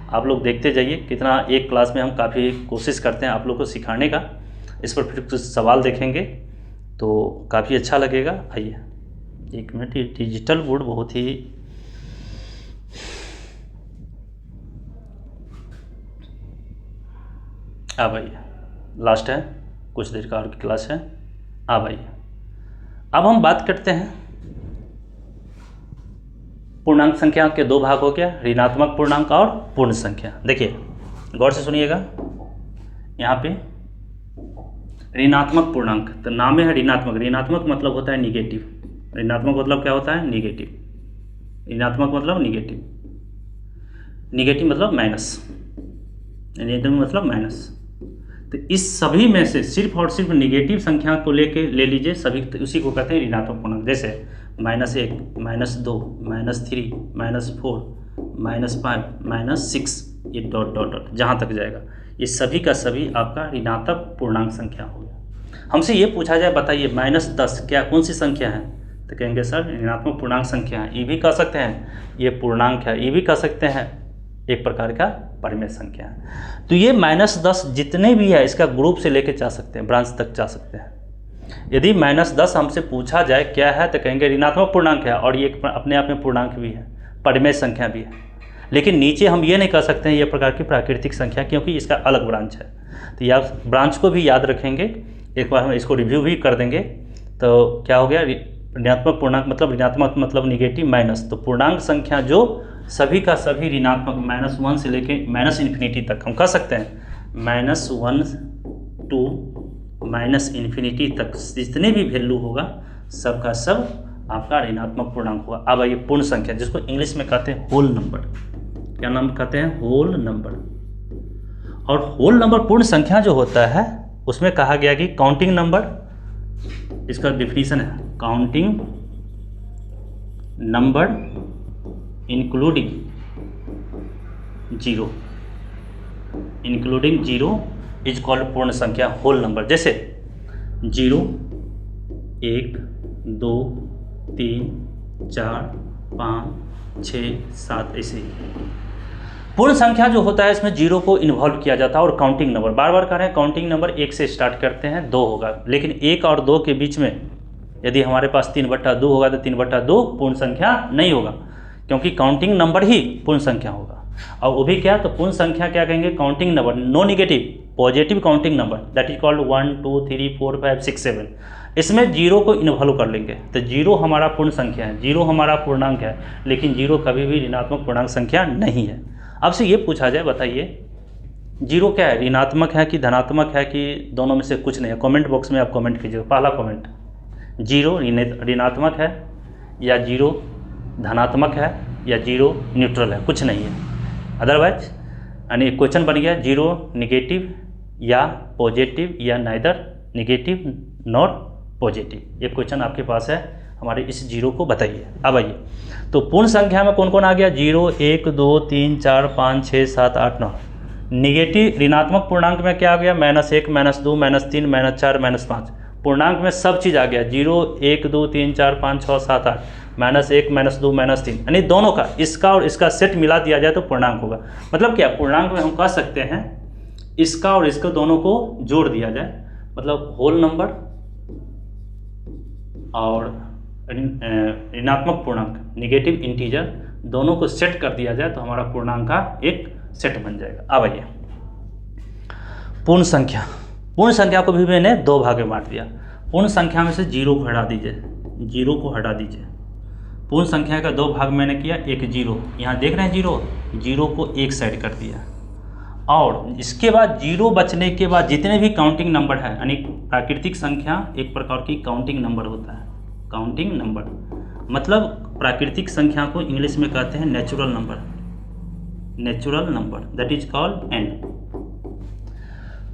आप लोग देखते जाइए कितना एक क्लास में हम काफ़ी कोशिश करते हैं आप लोग को सिखाने का। इस पर फिर कुछ सवाल देखेंगे तो काफ़ी अच्छा लगेगा। आइए 1 मिनट, डिजिटल बोर्ड बहुत ही आइए, लास्ट है, कुछ देर का और की क्लास है। आइए अब हम बात करते हैं पूर्णांक संख्या के 2 भाग हो गया, ऋणात्मक पूर्णांक और पूर्ण संख्या। देखिए गौर से सुनिएगा, यहाँ पे ऋणात्मक पूर्णांक, तो नाम है ऋणात्मक। ऋणात्मक मतलब होता है निगेटिव। ऋणात्मक मतलब क्या होता है, निगेटिव। ऋणात्मक मतलब निगेटिव, निगेटिव मतलब माइनस, निगेटिव मतलब माइनस। तो इस सभी में से सिर्फ और सिर्फ निगेटिव संख्या को लेके ले लीजिए सभी, तो उसी को कहते हैं ऋणात्मक पूर्णांक। जैसे -1 -2 -3 -4 -5 -6, ये डॉट डॉट डॉट जहाँ तक जाएगा, ये सभी का सभी आपका ऋणात्मक पूर्णांक संख्या हो गया। हमसे ये पूछा जाए, बताइए -10 क्या कौन सी संख्या है, तो कहेंगे सर ऋणात्मक पूर्णांक संख्या है। ये भी कह सकते हैं ये पूर्णांक है, ये भी कह सकते हैं एक प्रकार का परिमेय संख्या है। तो ये -10 जितने भी है इसका ग्रुप से लेके जा सकते हैं, ब्रांच तक जा सकते हैं। यदि -10 हमसे पूछा जाए क्या है, तो कहेंगे ऋणात्मक पूर्णांक है, और ये अपने आप में पूर्णांक भी है, परिमेय संख्या भी है। लेकिन नीचे हम ये नहीं कह सकते हैं ये प्रकार की प्राकृतिक संख्या, क्योंकि इसका अलग ब्रांच है। तो या ब्रांच को भी याद रखेंगे, एक बार हम इसको रिव्यू भी कर देंगे। तो क्या हो गया, ऋणात्मक पूर्णांक मतलब ऋणात्मक मतलब निगेटिव माइनस। तो पूर्णांक संख्या जो सभी का सभी ऋणात्मक -1 से लेके -∞ तक, हम कह सकते हैं -1 to -∞ तक जितने भी वैल्यू होगा सबका सब आपका ऋणात्मक पूर्णांक होगा। अब आइए पूर्ण संख्या, जिसको इंग्लिश में कहते हैं होल नंबर। क्या नाम कहते हैं, होल नंबर। और होल नंबर पूर्ण संख्या जो होता है उसमें कहा गया कि काउंटिंग नंबर, इसका डिफिनीशन है counting number including zero is called पूर्ण संख्या, होल नंबर। जैसे 0 1 2 3 4 5 6 7 ऐसे ही। पूर्ण संख्या जो होता है इसमें 0 को इन्वॉल्व किया जाता है। और काउंटिंग नंबर, बार बार कह रहे हैं काउंटिंग नंबर 1 से स्टार्ट करते हैं, 2 होगा, लेकिन 1 और 2 के बीच में यदि हमारे पास 3/2 होगा तो 3/2 पूर्ण संख्या नहीं होगा, क्योंकि काउंटिंग नंबर ही पूर्ण संख्या होगा। और वो भी क्या, तो पूर्ण संख्या क्या कहेंगे, counting number, no negative, positive counting number, that is called 1 2 3 4 5 6 7। इसमें 0 को इन्वॉल्व कर लेंगे, तो 0 हमारा पूर्ण संख्या है, 0 हमारा पूर्णांक है, लेकिन 0 कभी भी ऋणात्मक पूर्णांक संख्या नहीं है। अब से ये पूछा जाए, बताइए 0 क्या है, ऋणात्मक है कि धनात्मक है कि दोनों में से कुछ नहीं है। कमेंट बॉक्स में आप कमेंट कीजिए। पहला कमेंट, 0 ऋणात्मक है या 0 धनात्मक है या जीरो न्यूट्रल है, कुछ नहीं है। अदरवाइज यानी क्वेश्चन बन गया जीरो नेगेटिव या पॉजिटिव या नाइदर नेगेटिव नॉर पॉजिटिव। ये क्वेश्चन आपके पास है हमारे इस जीरो को बताइए। अब आइए तो पूर्ण संख्या में कौन कौन आ गया, 0 1 2 3 4 5 6 7 8 9। निगेटिव ऋणात्मक पूर्णांक में क्या आ गया, -1 -2 -3 -4 -5। पूर्णांक में सब चीज़ आ गया, 0 1 2 3 4 5 6 7 8, -1 -2 -3, यानी दोनों का इसका और इसका सेट मिला दिया जाए तो पूर्णांक होगा। मतलब क्या, पूर्णांक में हम कह सकते हैं इसका और इसको दोनों को जोड़ दिया जाए, मतलब होल नंबर और ऋणात्मक पूर्णांक नेगेटिव इंटीजर दोनों को सेट कर दिया जाए तो हमारा पूर्णांक का एक सेट बन जाएगा। अब आइए पूर्ण संख्या। पूर्ण संख्या को भी मैंने दो भाग में बांट दिया। पूर्ण संख्या में से जीरो को हटा दीजिए, जीरो को हटा दीजिए। पूर्ण संख्या का दो भाग मैंने किया, एक जीरो, यहाँ देख रहे हैं जीरो, जीरो को एक साइड कर दिया, और इसके बाद जीरो बचने के बाद जितने भी काउंटिंग नंबर है, यानी प्राकृतिक संख्या एक प्रकार की काउंटिंग नंबर होता है। काउंटिंग नंबर मतलब प्राकृतिक संख्या को इंग्लिश में कहते हैं natural number, natural number that is called an.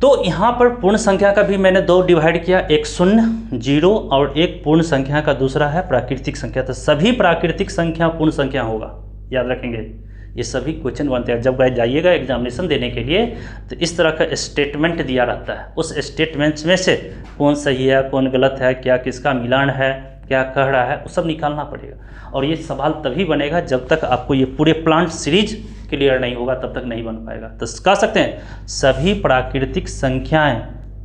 तो यहाँ पर पूर्ण संख्या का भी मैंने दो डिवाइड किया, एक शून्य जीरो और एक पूर्ण संख्या का दूसरा है प्राकृतिक संख्या। तो सभी प्राकृतिक संख्या पूर्ण संख्या होगा, याद रखेंगे। ये सभी क्वेश्चन बनते हैं जब जाइएगा एग्जामिनेशन देने के लिए, तो इस तरह का स्टेटमेंट दिया रहता है। उस स्टेटमेंट्स में से कौन सही है कौन गलत है, क्या किसका मिलान है, क्या कह रहा है, वो सब निकालना पड़ेगा। और ये सवाल तभी बनेगा जब तक आपको ये पूरे प्लांट सीरीज क्लियर नहीं होगा, तब तक नहीं बन पाएगा। तो कह सकते हैं सभी प्राकृतिक संख्याएं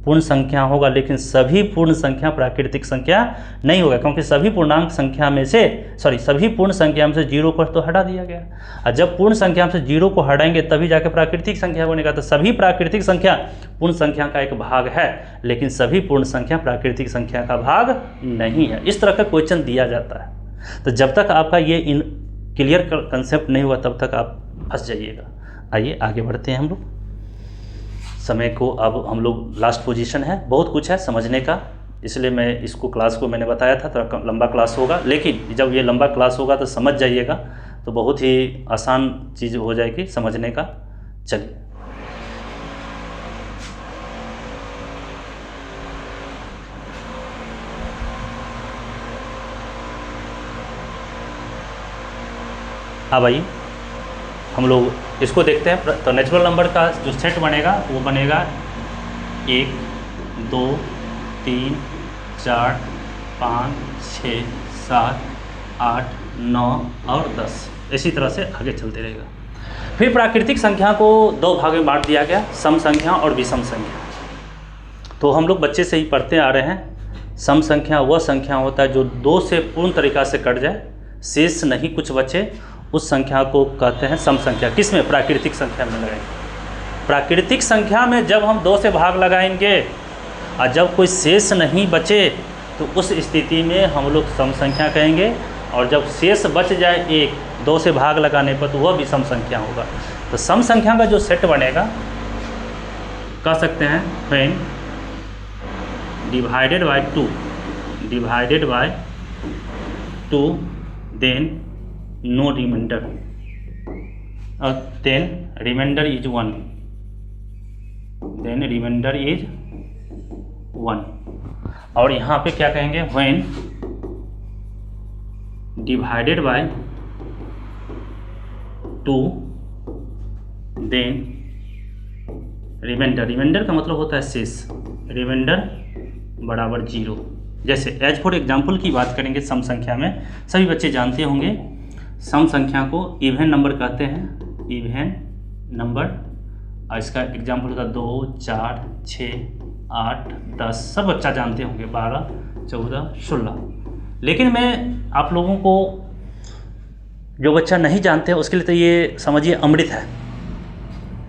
पूर्ण संख्या होगा, लेकिन सभी पूर्ण संख्या प्राकृतिक संख्या नहीं होगा, क्योंकि सभी पूर्णांक संख्या में से सभी पूर्ण संख्या में से जीरो को तो हटा दिया गया। और जब पूर्ण संख्या में से जीरो को हटाएंगे तभी जाके प्राकृतिक संख्या बनेगा। तो सभी प्राकृतिक संख्या पूर्ण संख्या का एक भाग है, लेकिन सभी पूर्ण संख्या प्राकृतिक संख्या का भाग नहीं है। इस तरह का क्वेश्चन दिया जाता है। तो जब तक आपका ये क्लियर कंसेप्ट नहीं हुआ तब तक आप फंस जाइएगा। आइए आगे बढ़ते हैं हम लोग। समय को अब हम लोग लास्ट पोजीशन है, बहुत कुछ है समझने का, इसलिए मैं इसको क्लास को मैंने बताया था थोड़ा लंबा क्लास होगा, लेकिन जब ये लंबा क्लास होगा तो समझ जाइएगा, तो बहुत ही आसान चीज़ हो जाएगी समझने का। चलिए अब आइए हम लोग इसको देखते हैं। तो नेचुरल नंबर का जो सेट बनेगा वो बनेगा 1 2 3 4 5 6 7 8 9 और 10, इसी तरह से आगे चलते रहेगा। फिर प्राकृतिक संख्या को दो भाग में बांट दिया गया, सम संख्या और विषम संख्या। तो हम लोग बच्चे से ही पढ़ते आ रहे हैं, सम संख्या वह संख्या होता है जो दो से पूर्ण तरीका से कट जाए, शेष नहीं कुछ बचे, उस संख्या को कहते हैं सम संख्या। किसमें? प्राकृतिक संख्या में लगाएंगे। प्राकृतिक संख्या में जब हम दो से भाग लगाएंगे और जब कोई शेष नहीं बचे तो उस स्थिति में हम लोग सम संख्या कहेंगे, और जब शेष बच जाए एक दो से भाग लगाने पर तो वह भी सम संख्या होगा। तो सम संख्या का जो सेट बनेगा कह सकते हैं when divided by 2 then no remainder, और then remainder is 1, then remainder is 1। और यहाँ पे क्या कहेंगे, when divided by 2 then remainder, remainder का मतलब होता है शेष, रिमाइंडर बराबर 0। जैसे एज फॉर एग्जाम्पल की बात करेंगे, सम संख्या में सभी बच्चे जानते होंगे सम संख्या को इवन नंबर कहते हैं, इवन नंबर। और इसका एग्जाम्पल होता है 2 4 6 8 10, सब बच्चा जानते होंगे, 12 14 16। लेकिन मैं आप लोगों को जो बच्चा नहीं जानते हैं उसके लिए तो ये समझिए अमृत है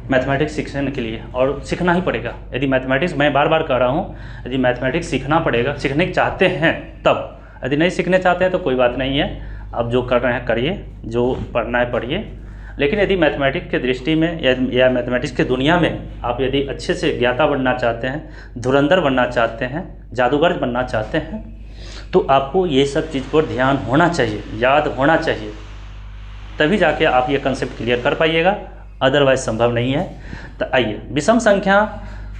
मैथमेटिक्स सीखने के लिए, और सीखना ही पड़ेगा। यदि मैथमेटिक्स, मैं बार बार कह रहा हूँ, यदि मैथमेटिक्स सीखना पड़ेगा, सीखने चाहते हैं तब, यदि नहीं सीखने चाहते हैं तो कोई बात नहीं है, आप जो कर रहे हैं करिए, जो पढ़ना है पढ़िए। लेकिन यदि मैथमेटिक्स के दृष्टि में या मैथमेटिक्स के दुनिया में आप यदि अच्छे से ज्ञाता बनना चाहते हैं, धुरंधर बनना चाहते हैं, जादूगर बनना चाहते हैं, तो आपको ये सब चीज़ पर ध्यान होना चाहिए, याद होना चाहिए, तभी जाके आप ये कंसेप्ट क्लियर कर पाइएगा, अदरवाइज संभव नहीं है। तो आइए, विषम संख्या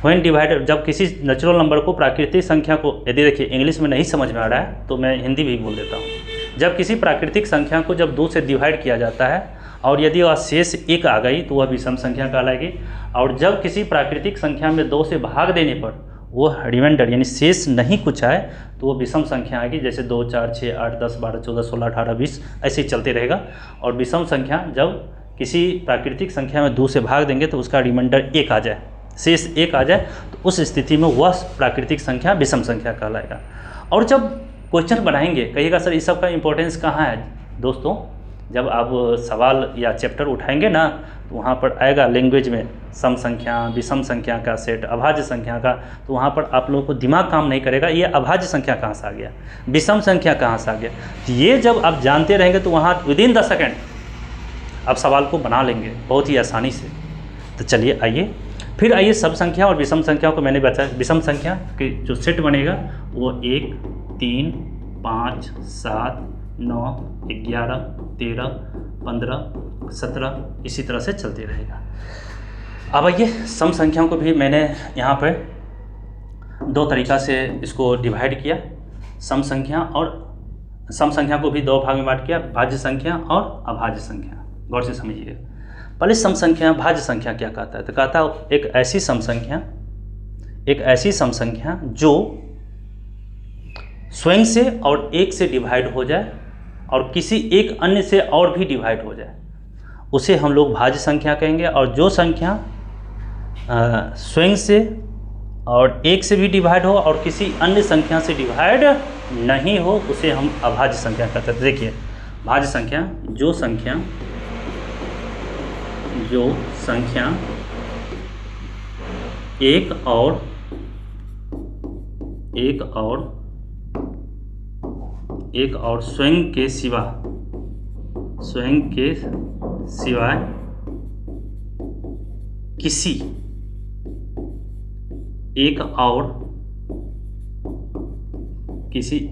व्हेन डिवाइडेड, जब किसी नेचुरल नंबर को प्राकृतिक संख्या को, यदि देखिए इंग्लिश में नहीं समझ में आ रहा है तो मैं हिंदी भी बोल देता हूँ। जब किसी प्राकृतिक संख्या को जब 2 से डिवाइड किया जाता है और यदि वह शेष 1 आ गई तो वह विषम संख्या कहलाएगी, और जब किसी प्राकृतिक संख्या में 2 से भाग देने पर वो रिमाइंडर यानी शेष नहीं कुछ आए तो वो विषम संख्या आएगी। जैसे 2, 4, 6, 8, 10, 12, 14, 16, 18, 20 ऐसे ही चलते रहेगा। और विषम संख्या जब किसी प्राकृतिक संख्या में 2 से भाग देंगे तो उसका रिमाइंडर 1 आ जाए, शेष 1 आ जाए, तो उस स्थिति में वह प्राकृतिक संख्या विषम संख्या कहलाएगा। और जब क्वेश्चन बनाएंगे कहिएगा सर इस सब का इंपॉर्टेंस कहाँ है दोस्तों, जब आप सवाल या चैप्टर उठाएंगे ना तो वहाँ पर आएगा लैंग्वेज में सम संख्या, विषम संख्या का सेट, अभाज्य संख्या का, तो वहाँ पर आप लोगों को दिमाग काम नहीं करेगा ये अभाज्य संख्या कहाँ से आ गया, विषम संख्या कहाँ से आ गया। तो ये जब आप जानते रहेंगे तो वहाँ विदिन 10 सेकेंड आप सवाल को बना लेंगे बहुत ही आसानी से। तो चलिए आइए, फिर आइए सब संख्या और विषम संख्या को मैंने बताया। विषम संख्या के जो सेट बनेगा वो 1, 3, 5, 7, 9, 11, 13, 15, 17 इसी तरह से चलते रहेगा। अब आइए सम संख्याओं को भी मैंने यहाँ पर 2 तरीक़ा से इसको डिवाइड किया। सम संख्या को भी 2 भाग में बांट किया, भाज्य संख्या और अभाज्य संख्या। गौर से समझिएगा। पहले सम संख्या, भाज्य संख्या क्या कहता है, तो कहता है एक ऐसी सम संख्या जो स्वयं से और 1 से डिवाइड हो जाए और किसी एक अन्य से और भी डिवाइड हो जाए, उसे हम लोग भाज्य संख्या कहेंगे। और जो संख्या स्वयं से और 1 से भी डिवाइड हो और किसी अन्य संख्या से डिवाइड नहीं हो, उसे हम अभाज्य संख्या कहते हैं। देखिए भाज्य संख्या, जो संख्या 1 और स्वयं के सिवाय किसी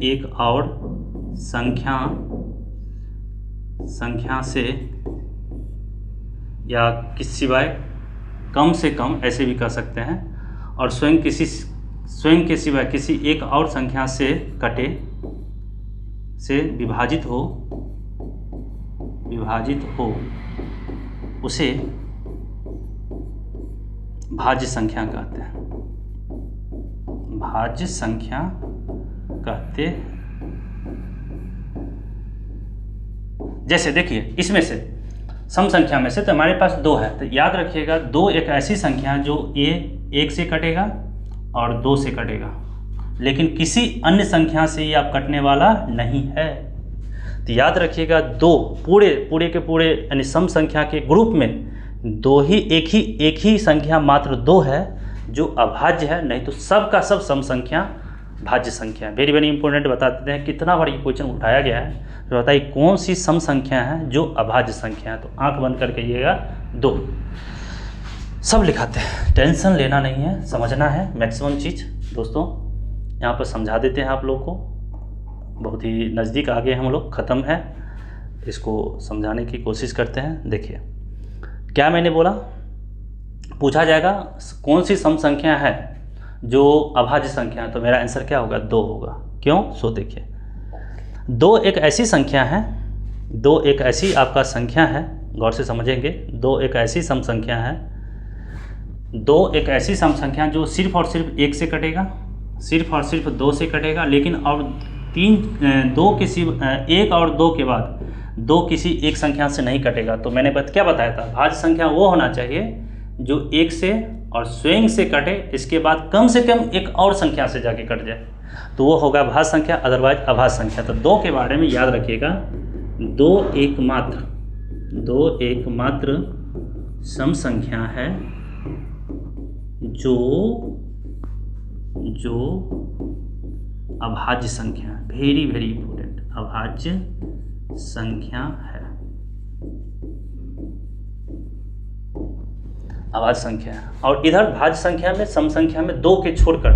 एक और संख्या से या किसी सिवाय कम से कम ऐसे भी कह सकते हैं, और स्वयं के सिवाय किसी एक और संख्या से विभाजित हो उसे भाज्य संख्या कहते हैं। भाज्य संख्या कहते। जैसे देखिए इसमें से सम संख्या में से तो हमारे पास 2 है, तो याद रखिएगा 2 एक ऐसी संख्या जो 1 से कटेगा और 2 से कटेगा, लेकिन किसी अन्य संख्या से ये आप कटने वाला नहीं है। तो याद रखिएगा 2 पूरे के पूरे यानी सम संख्या के ग्रुप में एक ही संख्या मात्र 2 है जो अभाज्य है, नहीं तो सब का सब सम संख्या भाज्य संख्या। वेरी वेरी इंपॉर्टेंट बता देते हैं, कितना बार ये क्वेश्चन उठाया गया है, तो बताइए कौन सी सम संख्या है जो अभाज्य संख्या है। तो आंख बंद करके कहिएगा 2, सब लिखाते हैं, टेंशन लेना नहीं है, समझना है मैक्सिमम चीज़। दोस्तों यहाँ पर समझा देते हैं आप लोग को, बहुत ही नज़दीक आ गए हम लोग, ख़त्म है, इसको समझाने की कोशिश करते हैं। देखिए क्या मैंने बोला, पूछा जाएगा कौन सी सम संख्या है जो अभाज्य संख्या है, तो मेरा आंसर क्या होगा, 2 होगा। क्यों, सो देखिए 2 एक ऐसी संख्या है, 2 एक ऐसी आपका संख्या है, गौर से समझेंगे, 2 एक ऐसी सम संख्या है, 2 एक ऐसी सम संख्या जो सिर्फ और सिर्फ 1 से कटेगा, सिर्फ और सिर्फ 2 से कटेगा, लेकिन और 1 और 2 के बाद 2 किसी एक संख्या से नहीं कटेगा। तो मैंने क्या बताया था, भाज्य संख्या वो होना चाहिए जो 1 से और स्वयं से कटे, इसके बाद कम से कम एक और संख्या से जाके कट जाए, तो वो होगा भाज्य संख्या, अदरवाइज अभाज्य संख्या। तो 2 के बारे में याद रखिएगा, 2 एकमात्र सम संख्या है जो अभाज्य संख्या, वेरी वेरी इंपॉर्टेंट, अभाज्य संख्या है, अभाज्य संख्या है। और इधर भाज्य संख्या में, सम संख्या में 2 के छोड़कर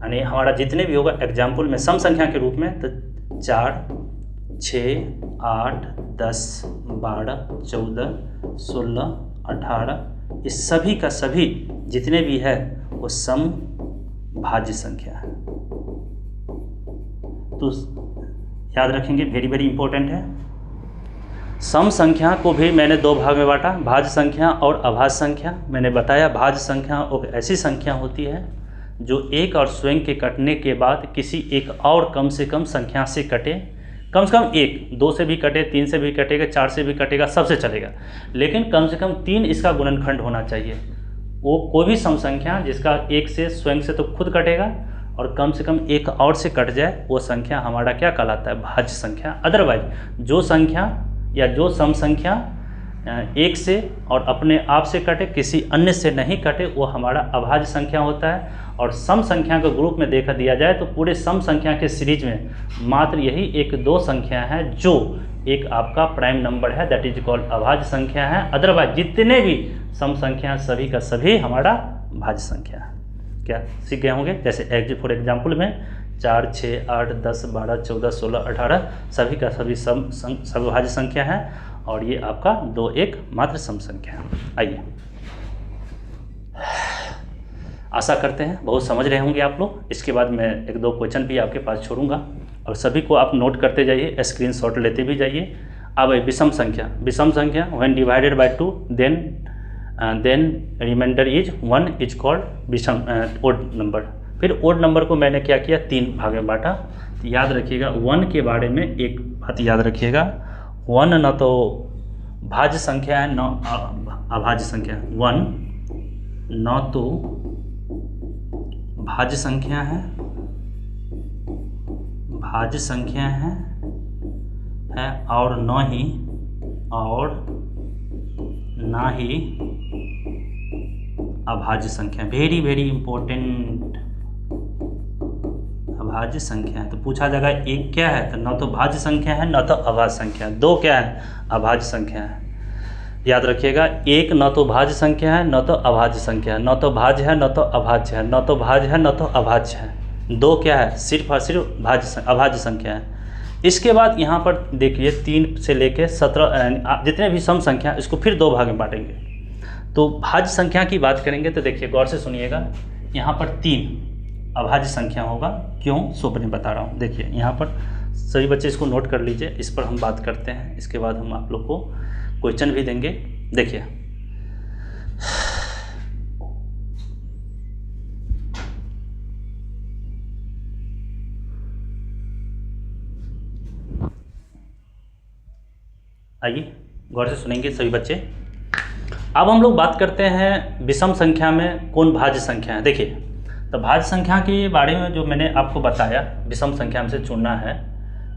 यानी हमारा जितने भी होगा एग्जाम्पल में सम संख्या के रूप में, तो 4, 6, 8, 10, 12, 14, 16, 18 इस सभी का सभी जितने भी है वो सम भाज्य संख्या है। तो याद रखेंगे, वेरी वेरी इंपॉर्टेंट है। सम संख्या को भी मैंने दो भाग में बांटा, भाज्य संख्या और अभाज्य संख्या। मैंने बताया भाज्य संख्या एक ऐसी संख्या होती है जो एक और स्वयं के कटने के बाद किसी एक और कम से कम संख्या से कटे, कम से कम एक, 2 से भी कटे, 3 से भी कटेगा, 4 से भी कटेगा, सबसे चलेगा, लेकिन कम से कम 3 इसका गुणनखंड होना चाहिए। वो कोई भी सम संख्या जिसका एक से स्वयं से तो खुद कटेगा और कम से कम एक और से कट जाए, वो संख्या हमारा क्या कहलाता है, भाज्य संख्या। अदरवाइज जो संख्या या जो सम संख्या एक से और अपने आप से कटे, किसी अन्य से नहीं कटे, वो हमारा अभाज्य संख्या होता है। और सम संख्या के ग्रुप में देखा दिया जाए तो पूरे सम संख्या के सीरीज में मात्र यही 1-2 संख्या है जो एक आपका प्राइम नंबर है, दैट इज कॉल्ड अभाज्य संख्या है। अदरवाइज जितने भी सम संख्या सभी का सभी हमारा भाज्य संख्या है। क्या सीख गए होंगे? जैसे फॉर एग्जाम्पल में 4, 6, 8, 10, 12, 14, 16, 18 सभी का सभी सब भाज्य संख्या है और ये आपका 2, 1 मात्र सम संख्या है। आइए, आशा करते हैं बहुत समझ रहे होंगे आप लोग। इसके बाद मैं 1-2 क्वेश्चन भी आपके पास छोड़ूंगा और सभी को आप नोट करते जाइए, स्क्रीनशॉट लेते भी जाइए। अब विषम संख्या, विषम संख्या when divided by 2 then remainder is 1 is called विषम ओड नंबर। फिर ओड नंबर को मैंने क्या किया, 3 भाग में बांटा। तो याद रखिएगा 1 के बारे में एक बात याद रखिएगा, 1 न तो भाज्य संख्या है न अभाज्य संख्या। 1 न तो भाज्य संख्या है, भाज्य संख्या है और ना ही अभाज्य संख्या। वेरी वेरी इंपॉर्टेंट, अभाज्य संख्या है। तो पूछा जाएगा एक क्या है, तो न तो भाज्य संख्या है न तो अभाज्य संख्या है। 2 क्या है, अभाज्य संख्या है। याद रखिएगा, 1 न तो भाज्य संख्या है न तो अभाज्य संख्या है, न तो भाज्य है न तो अभाज्य है, न तो भाज्य है न तो अभाज्य है। 2 क्या है, सिर्फ और सिर्फ अभाज्य संख्या है। इसके बाद यहाँ पर देखिए 3 से लेकर 17 जितने भी सम संख्या, इसको फिर 2 भाग में बांटेंगे। तो भाज्य संख्या की बात करेंगे तो देखिए गौर से सुनिएगा, यहाँ पर 3 अभाज्य संख्या होगा। क्यों, सो मैं बता रहा हूँ। देखिए यहाँ पर सभी बच्चे इसको नोट कर लीजिए, इस पर हम बात करते हैं। इसके बाद हम आप लोग को क्वेश्चन भी देंगे। देखिए आइए गौर से सुनेंगे सभी बच्चे। अब हम लोग बात करते हैं विषम संख्या में कौन भाज्य संख्या है। देखिए, तो भाज्य संख्या के बारे में जो मैंने आपको बताया, विषम संख्या में से चुनना है।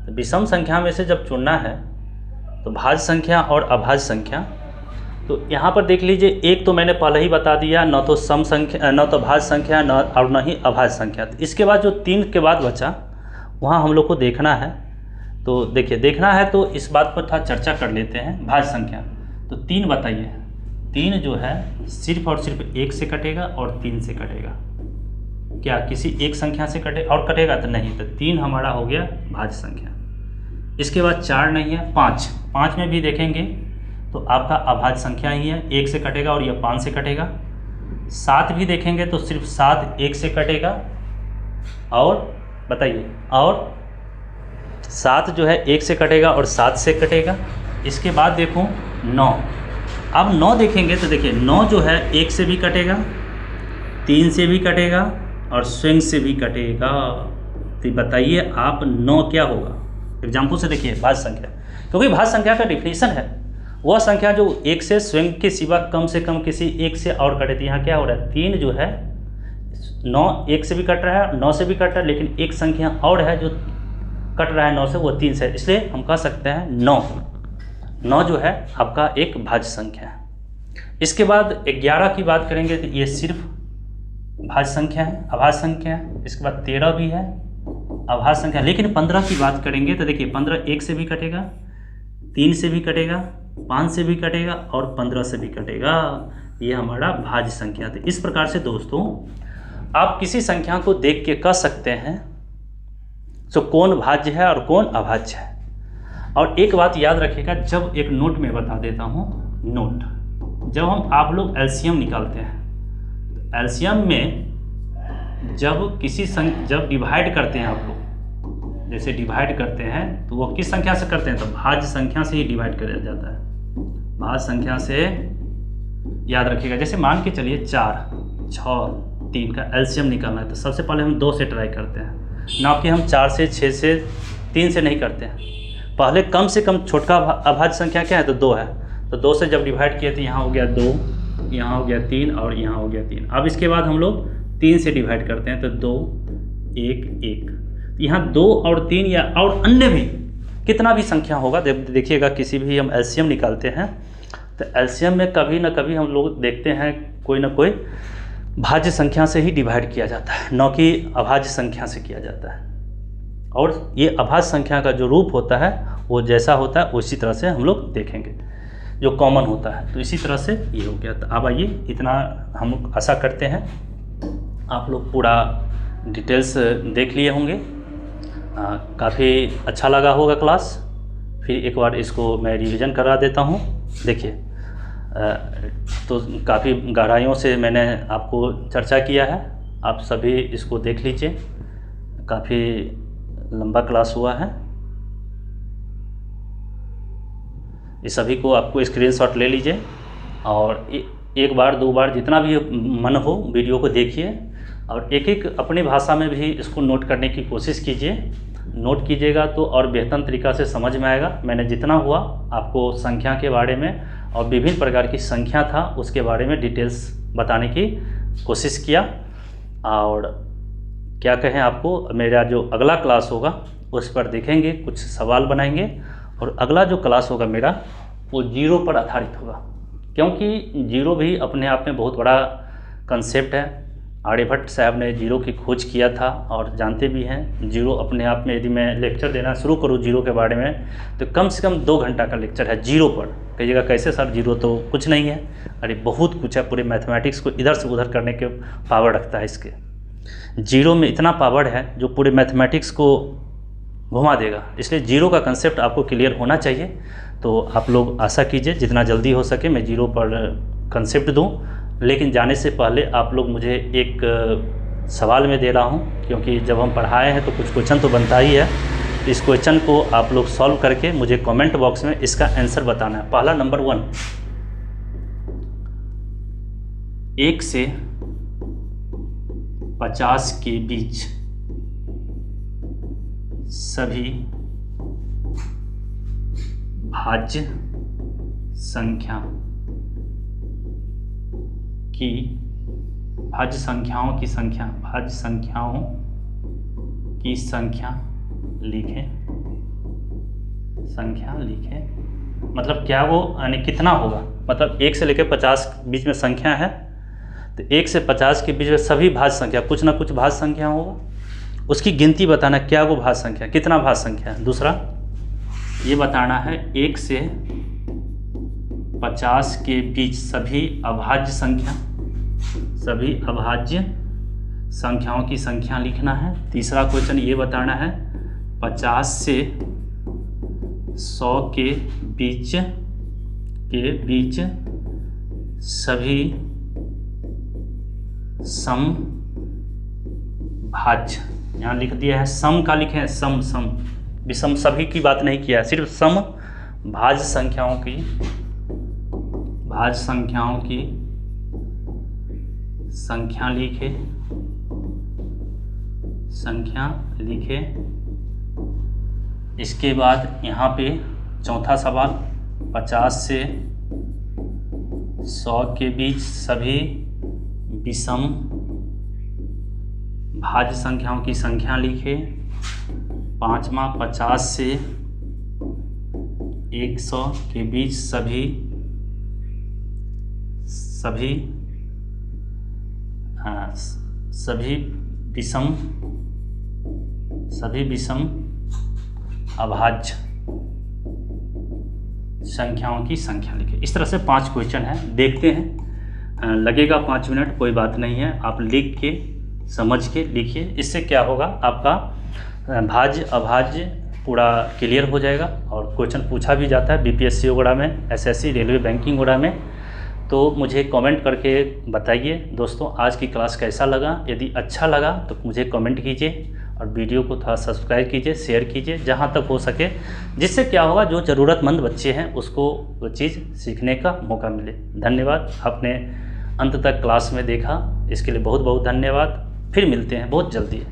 तो विषम संख्या में से जब चुनना है तो भाज्य संख्या और अभाज्य संख्या, तो यहाँ पर देख लीजिए, एक तो मैंने पहले ही बता दिया, न तो सम संख्या, न तो भाज्य संख्या, न और न ही अभाज्य संख्या। तो इसके बाद जो 3 के बाद बचा, वहाँ हम लोग को देखना है। तो देखिए, देखना है तो इस बात पर थोड़ा चर्चा कर लेते हैं। भाज्य संख्या तो 3 बताइए, 3 जो है सिर्फ और सिर्फ 1 से कटेगा और 3 से कटेगा। क्या किसी एक संख्या से कटे और कटेगा? तो नहीं। तो 3 हमारा हो गया भाज्य संख्या। इसके बाद 4 नहीं है, 5 में भी देखेंगे तो आपका अभाज्य संख्या ही है, 1 से कटेगा और यह 5 से कटेगा। 7 भी देखेंगे तो सिर्फ 7 1 से कटेगा। और बताइए, और 7 जो है 1 से कटेगा और 7 से कटेगा। इसके बाद देखो 9। अब 9 देखेंगे तो देखिए 9 जो है 1 से भी कटेगा, 3 से भी कटेगा और स्वयं से भी कटेगा। तो बताइए आप 9 क्या होगा? एग्जाम्पल से देखिए भाज्य संख्या, क्योंकि भाज्य संख्या का डिफिनीशन है वह संख्या जो 1 से स्वयं के सिवा कम से कम किसी एक से और कटे। तो यहाँ क्या हो रहा है, 3 जो है 9 1 से भी कट रहा है, 9 से भी कट रहा है, लेकिन एक संख्या और है जो कट रहा है 9 से, वो 3 से। इसलिए हम कह सकते हैं 9 जो है आपका एक भाज्य संख्या है। इसके बाद 11 की बात करेंगे तो ये सिर्फ भाज्य संख्या है, अभाज्य संख्या है। इसके बाद 13 भी है अभाज्य संख्या। लेकिन 15 की बात करेंगे तो देखिए 15 1 से भी कटेगा, 3 से भी कटेगा, 5 से भी कटेगा और 15 से भी कटेगा। ये हमारा भाज्य संख्या। तो इस प्रकार से दोस्तों आप किसी संख्या को देख के कह सकते हैं तो कौन भाज्य है और कौन अभाज्य है। और एक बात याद रखिएगा, जब एक नोट में बता देता हूँ, नोट जब आप लोग एलसीएम निकालते हैं, एलसीएम में जब जब डिवाइड करते हैं आप लोग, जैसे डिवाइड करते हैं तो वो किस संख्या से करते हैं, तो भाज्य संख्या से ही डिवाइड किया जाता है, भाज्य संख्या से। याद रखिएगा, जैसे मान के चलिए 4, 6, 3 का एलसीएम निकालना है तो सबसे पहले हम 2 से ट्राई करते हैं, ना कि हम 4 से, 6 से, 3 से नहीं करते हैं। पहले कम से कम छोटा अभाज्य संख्या क्या है, तो 2 है, तो 2 से जब डिवाइड किए तो यहाँ हो गया 2, यहाँ हो गया 3 और यहाँ हो गया 3। अब इसके बाद हम लोग 3 से डिवाइड करते हैं तो 2, 1, 1। यहाँ 2 और 3 या और अन्य भी कितना भी संख्या होगा, देखिएगा किसी भी हम एलसीएम निकालते हैं तो एलसीएम में कभी ना कभी हम लोग देखते हैं कोई ना कोई भाज्य संख्या से ही डिवाइड किया जाता है, न कि अभाज्य संख्या से किया जाता है। और ये अभाज्य संख्या का जो रूप होता है वो जैसा होता है उसी तरह से हम लोग देखेंगे, जो कॉमन होता है। तो इसी तरह से ये हो गया। तो अब आइए, इतना हम लोग आशा करते हैं आप लोग पूरा डिटेल्स देख लिए होंगे, काफ़ी अच्छा लगा होगा क्लास। फिर एक बार इसको मैं रिवीजन करा देता हूँ। देखिए, तो काफ़ी गहराइयों से मैंने आपको चर्चा किया है, आप सभी इसको देख लीजिए, काफ़ी लंबा क्लास हुआ है। इस सभी को आपको स्क्रीनशॉट ले लीजिए और एक बार 2 बार जितना भी मन हो वीडियो को देखिए और एक एक अपनी भाषा में भी इसको नोट करने की कोशिश कीजिए। नोट कीजिएगा तो और बेहतर तरीक़ा से समझ में आएगा। मैंने जितना हुआ आपको संख्या के बारे में और विभिन्न प्रकार की संख्या था उसके बारे में डिटेल्स बताने की कोशिश किया। और क्या कहें, आपको मेरा जो अगला क्लास होगा उस पर देखेंगे, कुछ सवाल बनाएंगे और अगला जो क्लास होगा मेरा वो जीरो पर आधारित होगा, क्योंकि जीरो भी अपने आप में बहुत बड़ा कंसेप्ट है। आर्यभट्ट साहब ने जीरो की खोज किया था और जानते भी हैं। जीरो अपने आप में, यदि मैं लेक्चर देना शुरू करूँ जीरो के बारे में तो कम से कम 2 घंटा का लेक्चर है जीरो पर। कहिएगा कैसे सर, जीरो तो कुछ नहीं है। अरे बहुत कुछ है, पूरे मैथमेटिक्स को इधर से उधर करने के पावर रखता है। इसके जीरो में इतना पावर है जो पूरे मैथमेटिक्स को घुमा देगा। इसलिए जीरो का कंसेप्ट आपको क्लियर होना चाहिए। तो आप लोग आशा कीजिए जितना जल्दी हो सके मैं जीरो पर कंसेप्ट दूं। लेकिन जाने से पहले आप लोग मुझे एक सवाल में दे रहा हूं, क्योंकि जब हम पढ़ाए हैं तो कुछ क्वेश्चन तो बनता ही है। इस क्वेश्चन को आप लोग सॉल्व करके मुझे कमेंट बॉक्स में इसका आंसर बताना है। पहला नंबर 1, 1 से 50 के बीच सभी भाज्य संख्या की भाज्य संख्याओं की संख्या लिखें। मतलब क्या वो यानी कितना होगा, मतलब 1 से लेकर 50 के बीच में संख्या है तो 1 से 50 के बीच में सभी भाज्य संख्या, कुछ ना कुछ भाज्य संख्या होगा, उसकी गिनती बताना क्या वो भाज्य संख्या, कितना भाज्य संख्या है। दूसरा ये बताना है 1 से 50 के बीच सभी अभाज्य संख्याओं की संख्या लिखना है। तीसरा क्वेश्चन ये बताना है 50 से 100 के बीच सभी सम भाज्य, यहाँ लिख दिया है सम का, लिखे हैं सम विषम सभी की बात नहीं किया है, सिर्फ सम भाज्य संख्याओं की संख्या लिखे। इसके बाद यहाँ पे चौथा सवाल 50 से 100 के बीच सभी विषम भाज्य संख्याओं की संख्या लिखे। पाँचवा 50 से 100 के बीच सभी विषम अभाज्य संख्याओं की संख्या लिखे। इस तरह से 5 क्वेश्चन हैं, देखते हैं। लगेगा 5 मिनट, कोई बात नहीं है। आप लिख के समझ के लिखिए। इससे क्या होगा, आपका भाज्य अभाज्य पूरा क्लियर हो जाएगा। और क्वेश्चन पूछा भी जाता है बीपीएससी वगैरह में, एसएससी, रेलवे, बैंकिंग वगैरह में। तो मुझे कमेंट करके बताइए दोस्तों आज की क्लास कैसा लगा। यदि अच्छा लगा तो मुझे कमेंट कीजिए और वीडियो को थोड़ा सब्सक्राइब कीजिए, शेयर कीजिए जहाँ तक हो सके, जिससे क्या होगा जो ज़रूरतमंद बच्चे हैं उसको वो चीज़ सीखने का मौका मिले। धन्यवाद, आपने अंत तक क्लास में देखा, इसके लिए बहुत बहुत धन्यवाद। फिर मिलते हैं बहुत जल्दी।